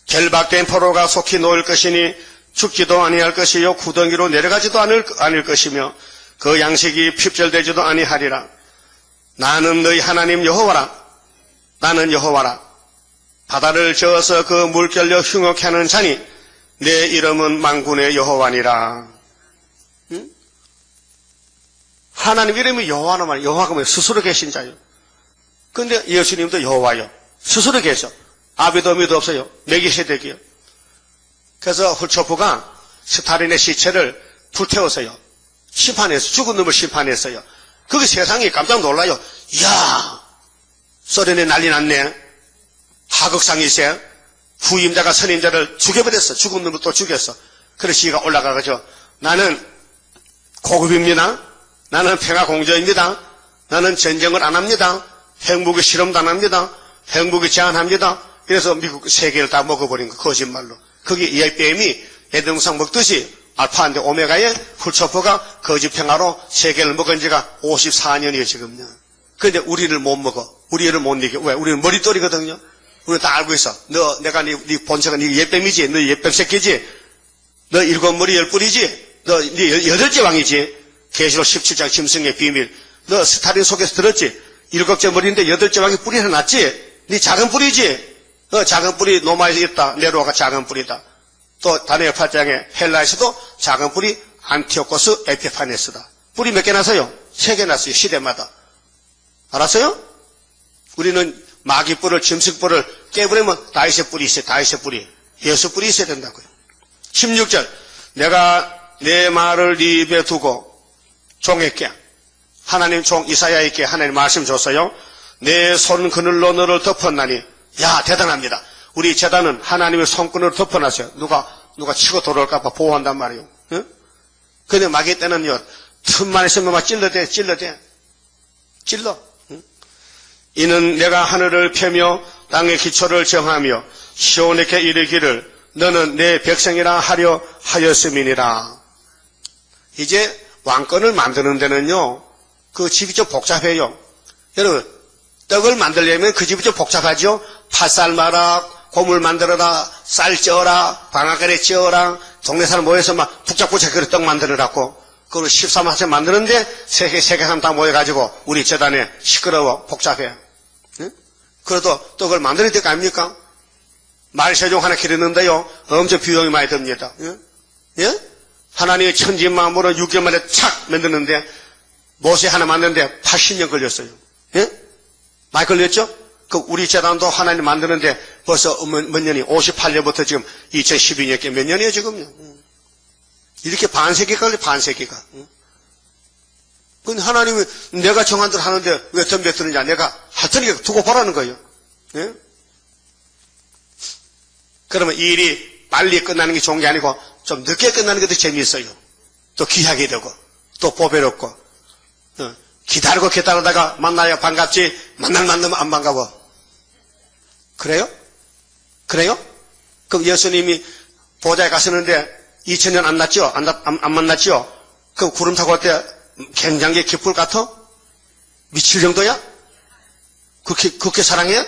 결박된 포로가 속히 놓일 것이니 죽지도 아니할 것이요 구덩이로 내려가지도 않을 것이며 그 양식이 핍절되지도 아니하리라. 나는 너희 하나님 여호와라. 나는 여호와라. 바다를 저어서 그 물결로 흉악케 하는 자니 내 이름은 만군의 여호와니라. 하나님 이름이 여호와는 말이에요. 여호와가 뭐예요? 스스로 계신 자예요. 근데 예수님도 여호와요. 스스로 계셔. 아비도 어미도 없어요. 멜기세덱이요. 그래서 훌초프가 스타린의 시체를 불태워서요. 심판했어요. 죽은 놈을 심판했어요. 그게 세상이 깜짝 놀라요. 이야, 소련에 난리 났네. 하극상이세. 후임자가 선임자를 죽여버렸어. 죽은 놈을 또 죽였어. 그래서 시가 올라가가지고 나는 고급입니다. 나는 평화공저입니다. 나는 전쟁을 안 합니다. 핵무기 실험도 안 합니다. 핵무기 제한합니다. 그래서 미국 세계를 다 먹어버린 거 거짓말로. 그게 예뱀이 애동상 먹듯이 알파인데 오메가의 훌초퍼가 거짓평화로 세계를 먹은 지가 54년이에요 지금요. 그런데 우리를 못 먹어. 우리를 못 이겨. 왜? 우리는 머릿돌이거든요. 우리 다 알고 있어. 내가 네 본체가 네 예뱀이지. 너 예뱀 새끼지. 너 7머리 10뿔이지. 너 네 8째 왕이지. 계시록 17장 짐승의 비밀. 너 스타린 속에서 들었지. 7째 머리인데 8째 왕이 뿔이 하나 났지. 네 작은 뿔이지. 작은 뿔이 로마에서 있다. 네로가 작은 뿔이다. 또 다니엘 8장에 헬라에서도 작은 뿔이 안티오코스 에피파네스다. 뿔이 몇 개 나서요? 3개 났어요. 시대마다. 알았어요? 우리는 마귀 뿔을 짐승 뿔을 깨버리면 다윗의 뿔이 있어요. 다윗의 뿔이. 예수 뿔이 있어야 된다고요. 16절 내가 내 말을 네 입에 두고 종에게 하나님 종 이사야에게 하나님 말씀 줬어요. 내 손 그늘로 너를 덮었나니. 야 대단합니다. 우리 제단은 하나님의 손끈으로 덮어놨어요. 누가 치고 돌아올까봐 보호한단 말이에요. 응? 근데 마귀 때는요, 틈만 있으면 막 찔러. 응? 이는 내가 하늘을 펴며 땅의 기초를 정하며 시온에게 이르기를 너는 내 백성이라 하려 하였음이니라. 이제 왕권을 만드는 데는요, 그 집이 좀 복잡해요. 여러분, 떡을 만들려면 그 집이 좀 복잡하죠? 팥쌀 마라, 고물 만들어라, 쌀 쪄라, 방앗간에 쪄라, 동네 사람 모여서 막 북적북적 그래 떡 만들어라고. 그걸 13화째 만드는데 세계 사람 다 모여가지고 우리 재단에 시끄러워, 복잡해. 응? 그래도 떡을 만들어야 될 거 아닙니까? 말세종 하나 기르는데요, 엄청 비용이 많이 듭니다. 예? 하나님의 천지인 마음으로 6개월 만에 착 만드는데, 모세 하나 만드는데 80년 걸렸어요. 예? 많이 걸렸죠? 그 우리 재단도 하나님 만드는데 벌써 몇 년이, 58년부터 지금 2012년께 몇 년이에요, 지금요? 이렇게 반세기 걸려, 반세기가. 근데 하나님이 내가 정한 대로 하는데 왜 덤벼드느냐? 내가 하여튼 두고 보라는 거예요. 예? 그러면 이 일이 빨리 끝나는 게 좋은 게 아니고 좀 늦게 끝나는 게 더 재미있어요. 또 귀하게 되고 또 보배롭고. 기다리다가 만나야 반갑지 만나면 안 반가워. 그래요? 그럼 예수님이 보좌에 가시는데 2000년 안 났죠? 안 만났죠? 그럼 구름 타고 올 때 굉장히 기쁠 것 같아? 미칠 정도야? 그렇게 사랑해?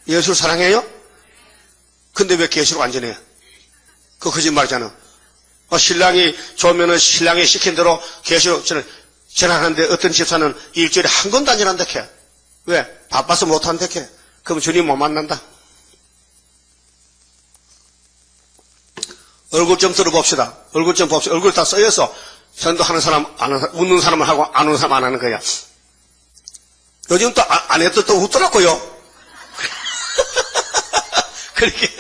예수를 사랑해요? 근데 왜 계시록 안 전해? 그거 거짓말이잖아. 신랑이 좋으면은 신랑이 시킨 대로 계시록 전하는데 어떤 집사는 일주일에 한 번도 안 전한다 캐. 왜? 바빠서 못 한다 캐. 그럼 주님 못 만난다. 얼굴 좀 들어봅시다. 얼굴 좀 봅시다. 얼굴 다 써여서 전도하는 사람, 웃는 사람은 하고 안 웃는 사람 안 하는 거야. 요즘 또 안 해도 또 웃더라고요. 그렇게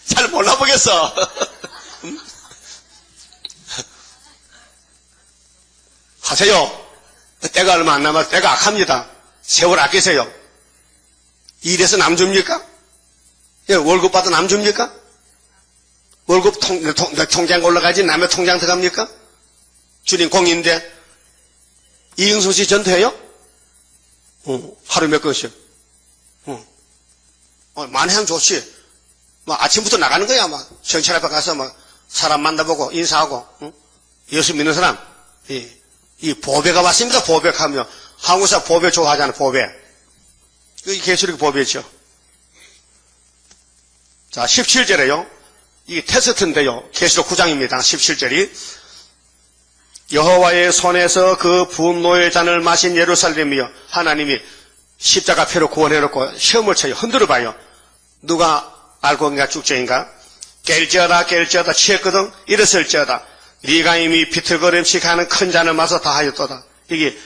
잘 몰라보겠어. 하세요. 때가 얼마 안 남아서 때가 악합니다. 세월 아끼세요. 일해서 남 줍니까? 월급 받아 남 줍니까? 월급 통장 올라가지 남의 통장 들어갑니까? 주님 공인데 이응수 씨 전도해요? 하루 몇 건씩? 많이 하면 좋지. 아침부터 나가는 거야. 정찰 앞에 가서 사람 만나보고 인사하고. 예수 믿는 사람. 이 보배가 왔습니다. 보배하며 한국사 보배 좋아하잖아. 보배. 이 계시록 보배죠. 자, 17절에요. 이게 테스트인데요. 계시록 9장입니다. 17절이 여호와의 손에서 그 분노의 잔을 마신 예루살렘이여 하나님이 십자가 표로 구원해놓고 시험을 쳐요. 흔들어 봐요. 누가 알고 있는가 쭉쟁인가? 깰지어다 취했거든. 일었을지어다. 네가 이미 비틀거림씩 하는 큰 잔을 마서 다 하였도다. 이게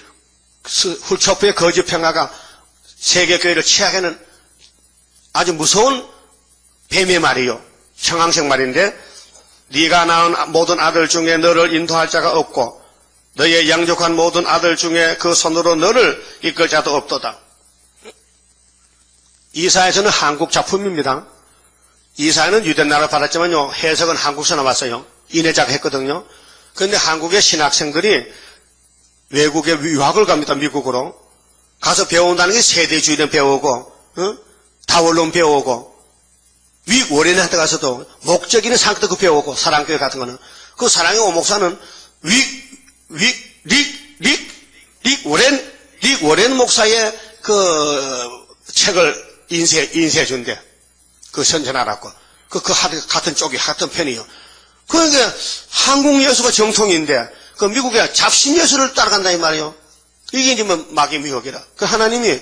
훌초프의 거짓평화가 세계교회를 취하게는 아주 무서운 뱀의 말이요. 청황색 말인데 네가 낳은 모든 아들 중에 너를 인도할 자가 없고 너의 양족한 모든 아들 중에 그 손으로 너를 이끌 자도 없도다. 이사야서는 한국 작품입니다. 이사야는 유대나라 받았지만요. 해석은 한국서 나왔어요. 인해자가 했거든요. 그런데 한국의 신학생들이 외국에 유학을 갑니다. 미국으로. 가서 배운다는 게 세대주의는 배우고 다원론 배우고 윅워렌한테 가서도 목적인의 상도 그 배우고 사랑교회 같은 거는 그 사랑의 오목사는 릭워렌 목사의 그 책을 인쇄해 준대. 그 선전하라고. 그 같은 쪽이 같은 편이요. 그러니까 한국 예수가 정통인데 그 미국의 잡신 예수를 따라간다 이 말이요. 이게 이제 마귀 미혹이라. 그 하나님이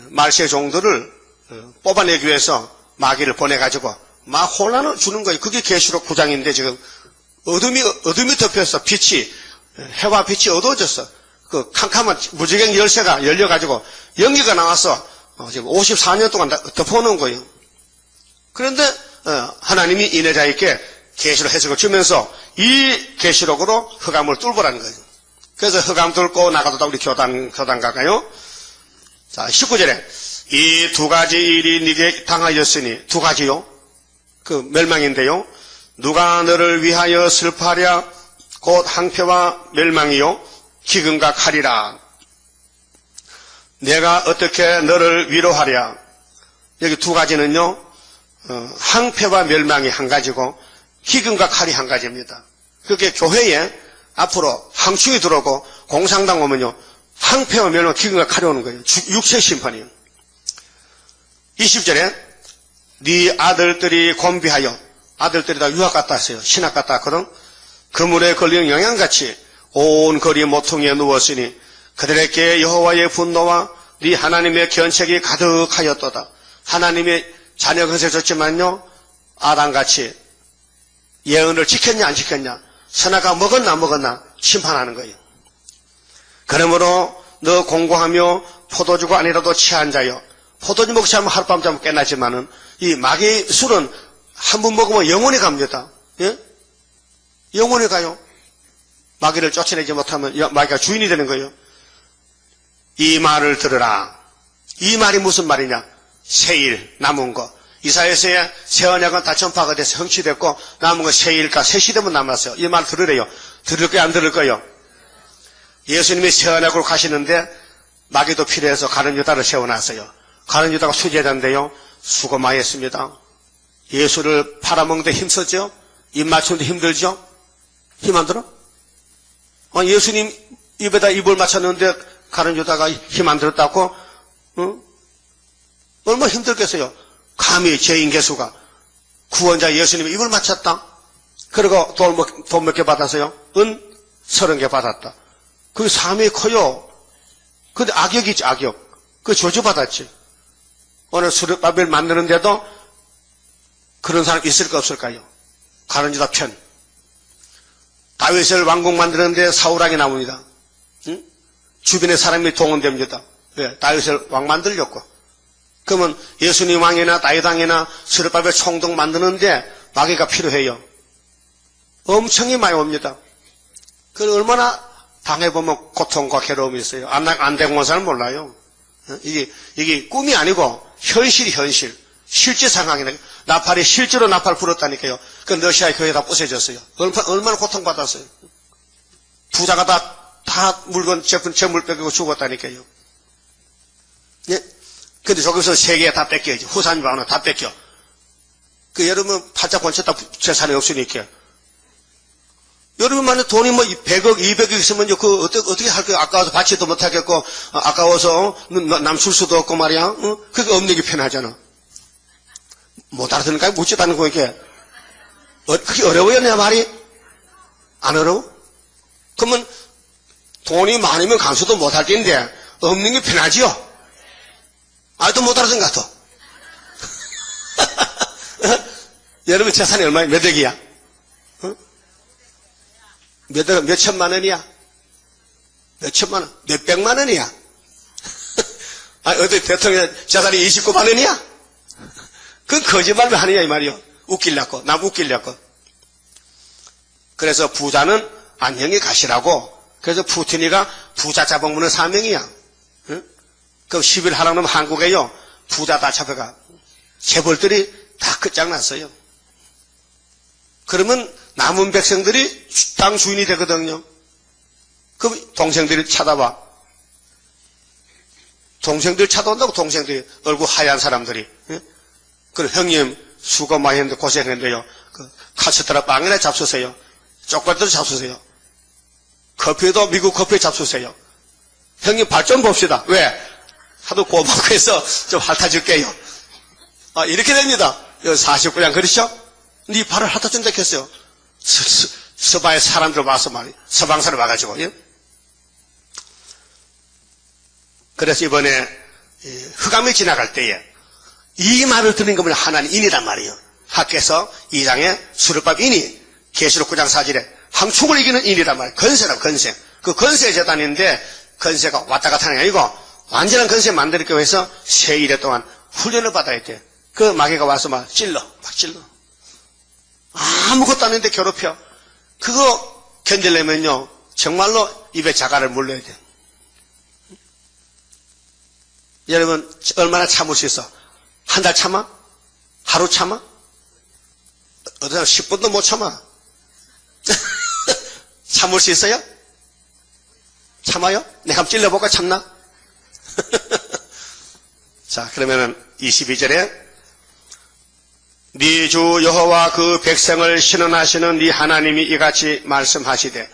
말세 종들을 뽑아내기 위해서 마귀를 보내가지고 막 혼란을 주는 거예요. 그게 계시록 9장인데 지금 어둠이 덮여서 빛이 해와 빛이 어두워졌어. 그 캄캄한 무지개 열쇠가 열려가지고 연기가 나와서 지금 54년 동안 덮어놓은 거예요. 그런데 하나님이 인내자에게 계시록 해석을 주면서 이 계시록으로 흑암을 뚫으라는 거예요. 그래서 흑암 뚫고 나가도다 우리 교단 가가요. 자, 19절에 이 두 가지 일이 네게 당하였으니 두 가지요. 그 멸망인데요. 누가 너를 위하여 슬퍼하랴 곧 항폐와 멸망이요 기근과 칼이라. 내가 어떻게 너를 위로하랴. 여기 두 가지는요, 항폐와 멸망이 한 가지고 기근과 칼이 한 가지입니다. 그게 교회에 앞으로 항충이 들어오고 공상당 오면요, 항폐와 멸망, 기근과 칼이 오는 거예요. 육체 심판이요. 20절에 네 아들들이 곤비하여, 아들들이 다 유학 갔다 왔어요. 신학 갔다 왔거든. 그물에 걸리는 영양같이 온 거리 모퉁이에 누웠으니 그들에게 여호와의 분노와 네 하나님의 견책이 가득하였도다. 하나님의 자녀 것을 줬지만요, 아담같이 예언을 지켰냐 안 지켰냐, 선악과 먹었나 안 먹었나 심판하는 거예요. 그러므로 너 공고하며 포도주가 아니라도 취한 자여. 포도주 먹지 않으면 하룻밤 자면 깨나지만은 이 마귀 술은 한 번 먹으면 영원히 갑니다. 예? 영원히 가요. 마귀를 쫓아내지 못하면 마귀가 주인이 되는 거예요. 이 말을 들으라. 이 말이 무슨 말이냐? 세일, 남은 거. 이사야서의 새 언약은 다 전파가 돼서 형치됐고 남은 건 세일과 새 시대만 남았어요. 이 말 들으래요. 들을 거야 안 들을 거예요? 예수님이 새 언약으로 가시는데 마귀도 필요해서 가룟 유다를 세워놨어요. 가룟 유다가 수제자인데요, 수고 많이 했습니다. 예수를 팔아먹는데 힘쓰죠? 입 맞추는데 힘들죠? 힘 안 들어? 예수님 입에다 입을 맞췄는데 가룟 유다가 힘 안 들었다고? 응? 얼마나 힘들겠어요? 감히 죄인 개수가 구원자 예수님이 입을 맞췄다. 그리고 돈 몇 개 받았어요? 은 30개 받았다. 그게 삶이 커요. 근데 악역이지, 악역. 그 저주받았지. 오늘 수르바벨 만드는데도 그런 사람 있을까 없을까요? 가룟 유다 편. 다윗을 왕궁 만드는데 사울왕이 나옵니다. 응? 주변에 사람이 동원됩니다. 왜? 다윗을 왕 만들려고. 그러면 예수님 왕이나 다윗 왕이나 스룹바벨 총독 만드는데 마귀가 필요해요. 엄청이 많이 옵니다. 그 얼마나 당해보면 고통과 괴로움이 있어요. 안 되고 온 사람 몰라요. 이게 꿈이 아니고 현실이 현실. 실제 상황이네. 나팔이 실제로 나팔 불었다니까요. 그 러시아 교회가 부서졌어요. 얼마나 고통받았어요. 부자가 다 물건, 재물 뺏기고 죽었다니까요. 예? 근데 저기서 세계 다 뺏겨야지. 후사님 방은 다 뺏겨. 여러분 팔자 권쳤다 재산이 없으니까. 여러분 만약 돈이 100억, 200억 있으면 어떻게 할 거예요? 아까워서 받지도 못하겠고, 아까워서 남 줄 수도 없고 말이야. 그게 없는 게 편하잖아. 못 알아듣는가? 묻지도 않는 거, 이게. 그게 어려워요, 내 말이? 안 어려워? 그러면 돈이 많으면 감수도 못할 텐데, 없는 게 편하지요? 또 못 알아듣는가, 또? 여러분 재산이 얼마야? 몇 억이야? 몇 천만 원이야? 몇 천만 원? 몇 백만 원이야? 어디 대통령 재산이 29만 원이야? 그건 거짓말만 하느냐 이 말이요. 웃기려고, 남 웃기려고. 그래서 부자는 안녕히 가시라고. 그래서 푸틴이가 부자 잡아먹는 사명이야. 응? 그럼 10일 하라고 하면 한국에요, 부자 다 잡아가. 재벌들이 다 끝장났어요. 그러면 남은 백성들이 땅 주인이 되거든요. 그럼 동생들이 찾아와. 동생들 찾아온다고, 동생들이. 얼굴 하얀 사람들이. 예? 그럼 형님 수고 많이 했는데 고생했는데요. 카스테라 빵이나 잡수세요. 쪽발도 잡수세요. 커피도 미국 커피 잡수세요. 형님 발 좀 봅시다. 왜? 하도 고맙고 해서 좀 핥아줄게요. 이렇게 됩니다. 49장 그렇죠? 네 발을 핥아준다 했어요. 서방의 사람들 와서 말이에요. 서방사를 와가지고. 예? 그래서 이번에 흑암이 지나갈 때에 이 말을 듣는 거면 하나님 인이란 말이에요. 학께서 2장에 수르밥 인이, 계시록 9장 4절에 황충을 이기는 인이란 말이에요. 건세라고, 건세. 그 건세 재단인데 건세가 왔다 갔다 하는 게 아니고 완전한 건세 만들기 위해서 세 일에 동안 훈련을 받아야 돼. 그 마귀가 와서 막 찔러. 아무것도 안 했는데 괴롭혀. 그거 견디려면요, 정말로 입에 자갈을 물려야 돼. 여러분, 얼마나 참을 수 있어? 한 달 참아? 하루 참아? 어떤 사람 10분도 못 참아. 참을 수 있어요? 참아요? 내가 한번 찔러볼까 참나? 자, 그러면은 22절에 네 주 여호와 그 백성을 신원하시는 네 하나님이 이같이 말씀하시되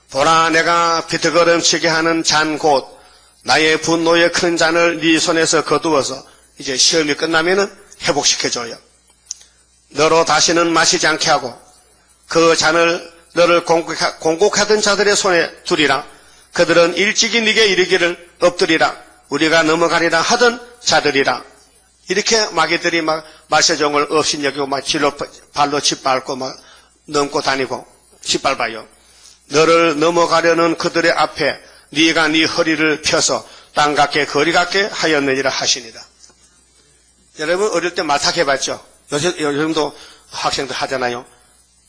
보라 내가 비트거름치게 하는 잔 곧 나의 분노의 큰 잔을 네 손에서 거두어서 이제 시험이 끝나면은 회복시켜줘요. 너로 다시는 마시지 않게 하고 그 잔을 너를 공곡하던 자들의 손에 두리라. 그들은 일찍이 네게 이르기를 엎드리라. 우리가 넘어가리라 하던 자들이라. 이렇게 마귀들이 막 말세종을 업신여기고 막 발로 짓밟고 막 넘고 다니고 짓밟아요. 너를 넘어가려는 그들의 앞에 네가 네 허리를 펴서 땅 같게 거리 같게 하였느니라 하시니라. 여러분 어릴 때 말탁해봤죠? 요즘도 학생들 하잖아요.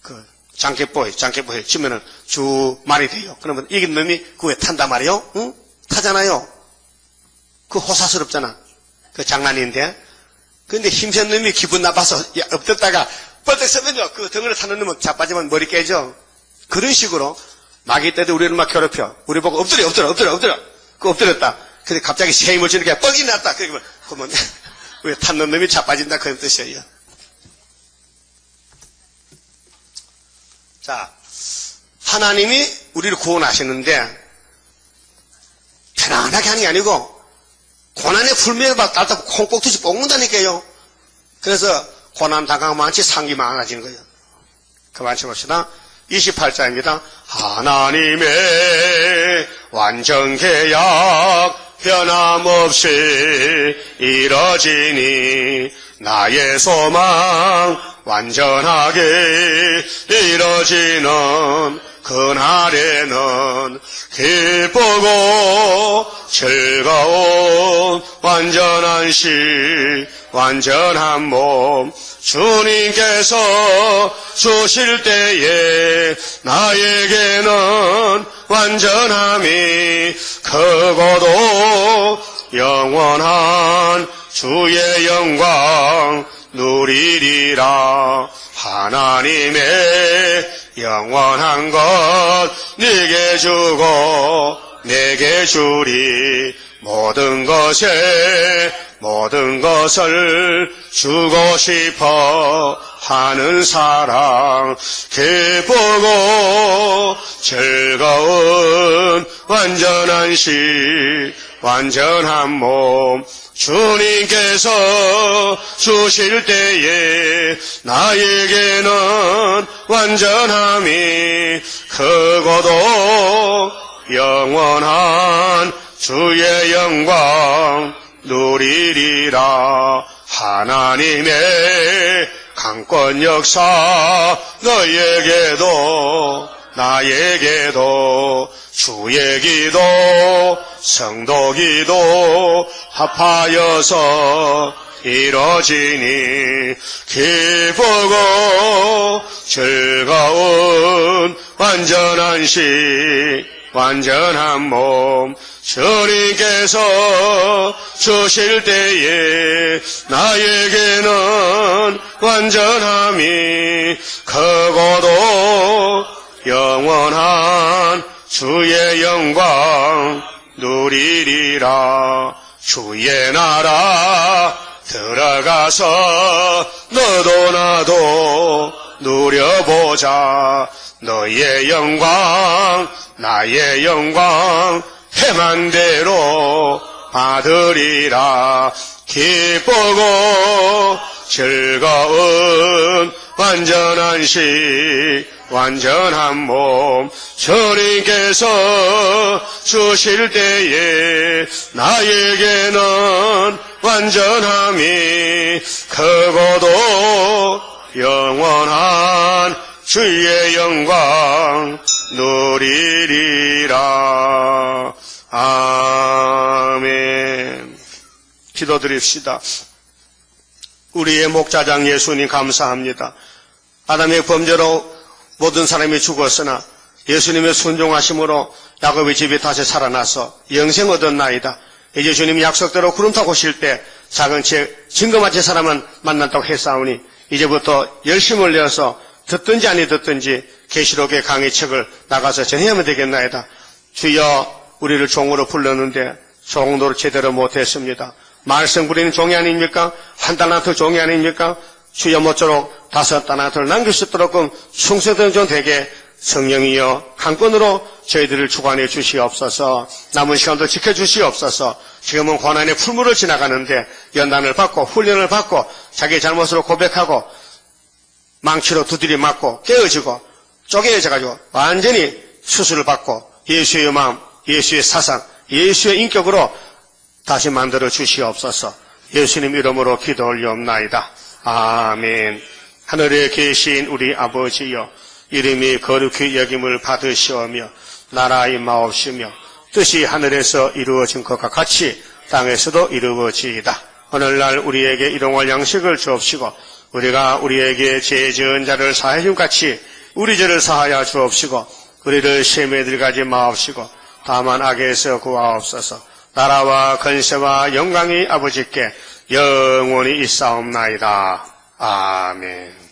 그 장깨보이 치면은 주 말이 돼요. 그러면 이긴 놈이 그 왜 탄단 말이에요? 응? 타잖아요. 그 호사스럽잖아. 그 장난인데. 근데 힘센 놈이 기분 나빠서 엎드렸다가 뻘떡 서면요. 그 덩어리 타는 놈은 자빠지면 머리 깨져. 그런 식으로 마귀 때도 우리를 막 괴롭혀. 우리 보고 엎드려. 그 엎드렸다. 근데 갑자기 새 힘을 주니까 뻑이 났다. 그러면 왜 탔는 놈이 자빠진다. 그런 뜻이에요. 자, 하나님이 우리를 구원하시는데 편안하게 하는 게 아니고 고난의 풀매를 따다 콩꼭두시 뽑는다니까요. 그래서 고난 당하면 많지 상기 많아지는 거예요. 그만 쳐봅시다. 28장입니다. 하나님의 완전계약 변함없이 이뤄지니 나의 소망 완전하게 이뤄지는 그날에는 기쁘고 즐거운 완전한 시 완전한 몸 주님께서 주실 때에 나에게는 완전함이 크고도 영원한 주의 영광 누리리라. 하나님의 영원한 것 네게 주고 내게 주리. 모든 것을 주고 싶어 하는 사랑 기쁘고 즐거운 완전한 시 완전한 몸 주님께서 주실 때에 나에게는 완전함이 크고도 영원한 주의 영광 누리리라. 하나님의 강권 역사 너에게도 나에게도 주의 기도 성도 기도 합하여서 이뤄지니 기쁘고 즐거운 완전한 시 완전한 몸 주님께서 주실 때에 나에게는 완전함이 크고도 영원한 주의 영광 누리리라. 주의 나라 들어가서 너도 나도 누려보자. 너의 영광 나의 영광 행한 대로 받으리라. 기쁘고 즐거운 완전한 시 완전한 몸 주님께서 주실 때에 나에게는 완전함이 크고도 영원한 주의 영광 누리리라. 아멘. 기도드립시다. 우리의 목자장 예수님 감사합니다. 아담의 범죄로 모든 사람이 죽었으나 예수님의 순종하심으로 야곱의 집이 다시 살아나서 영생 얻었나이다. 이제 주님 약속대로 구름 타고 오실 때 작은 책 증거마치 사람은 만난다고 했사오니 이제부터 열심을 내어서 듣든지 아니 듣든지 계시록의 강의책을 나가서 전해야만 되겠나이다. 주여, 우리를 종으로 불렀는데 종로를 제대로 못했습니다. 말씀 부리는 종이 아닙니까? 한 달란트 종이 아닙니까? 주여, 모쪼록 5달란트를 남길 수 있도록 충성된 종 되게 성령이여 강권으로 저희들을 주관해 주시옵소서. 남은 시간도 지켜주시옵소서. 지금은 고난의 풀물을 지나가는데 연단을 받고 훈련을 받고 자기의 잘못으로 고백하고 망치로 두드려 맞고 깨어지고 쪼개져가지고 완전히 수술을 받고 예수의 마음, 예수의 사상, 예수의 인격으로 다시 만들어 주시옵소서. 예수님 이름으로 기도 올리옵나이다. 아멘. 하늘에 계신 우리 아버지여, 이름이 거룩히 여김을 받으시오며 나라 임하옵시며 뜻이 하늘에서 이루어진 것과 같이 땅에서도 이루어지이다. 오늘날 우리에게 일용할 양식을 주옵시고 우리가 우리에게 죄 지은 자를 사하여 준 같이 우리 죄를 사하여 주옵시고 우리를 시험에 들어가지 마옵시고 다만 악에서 구하옵소서. 나라와 권세와 영광이 아버지께 영원히 있사옵나이다. 아멘.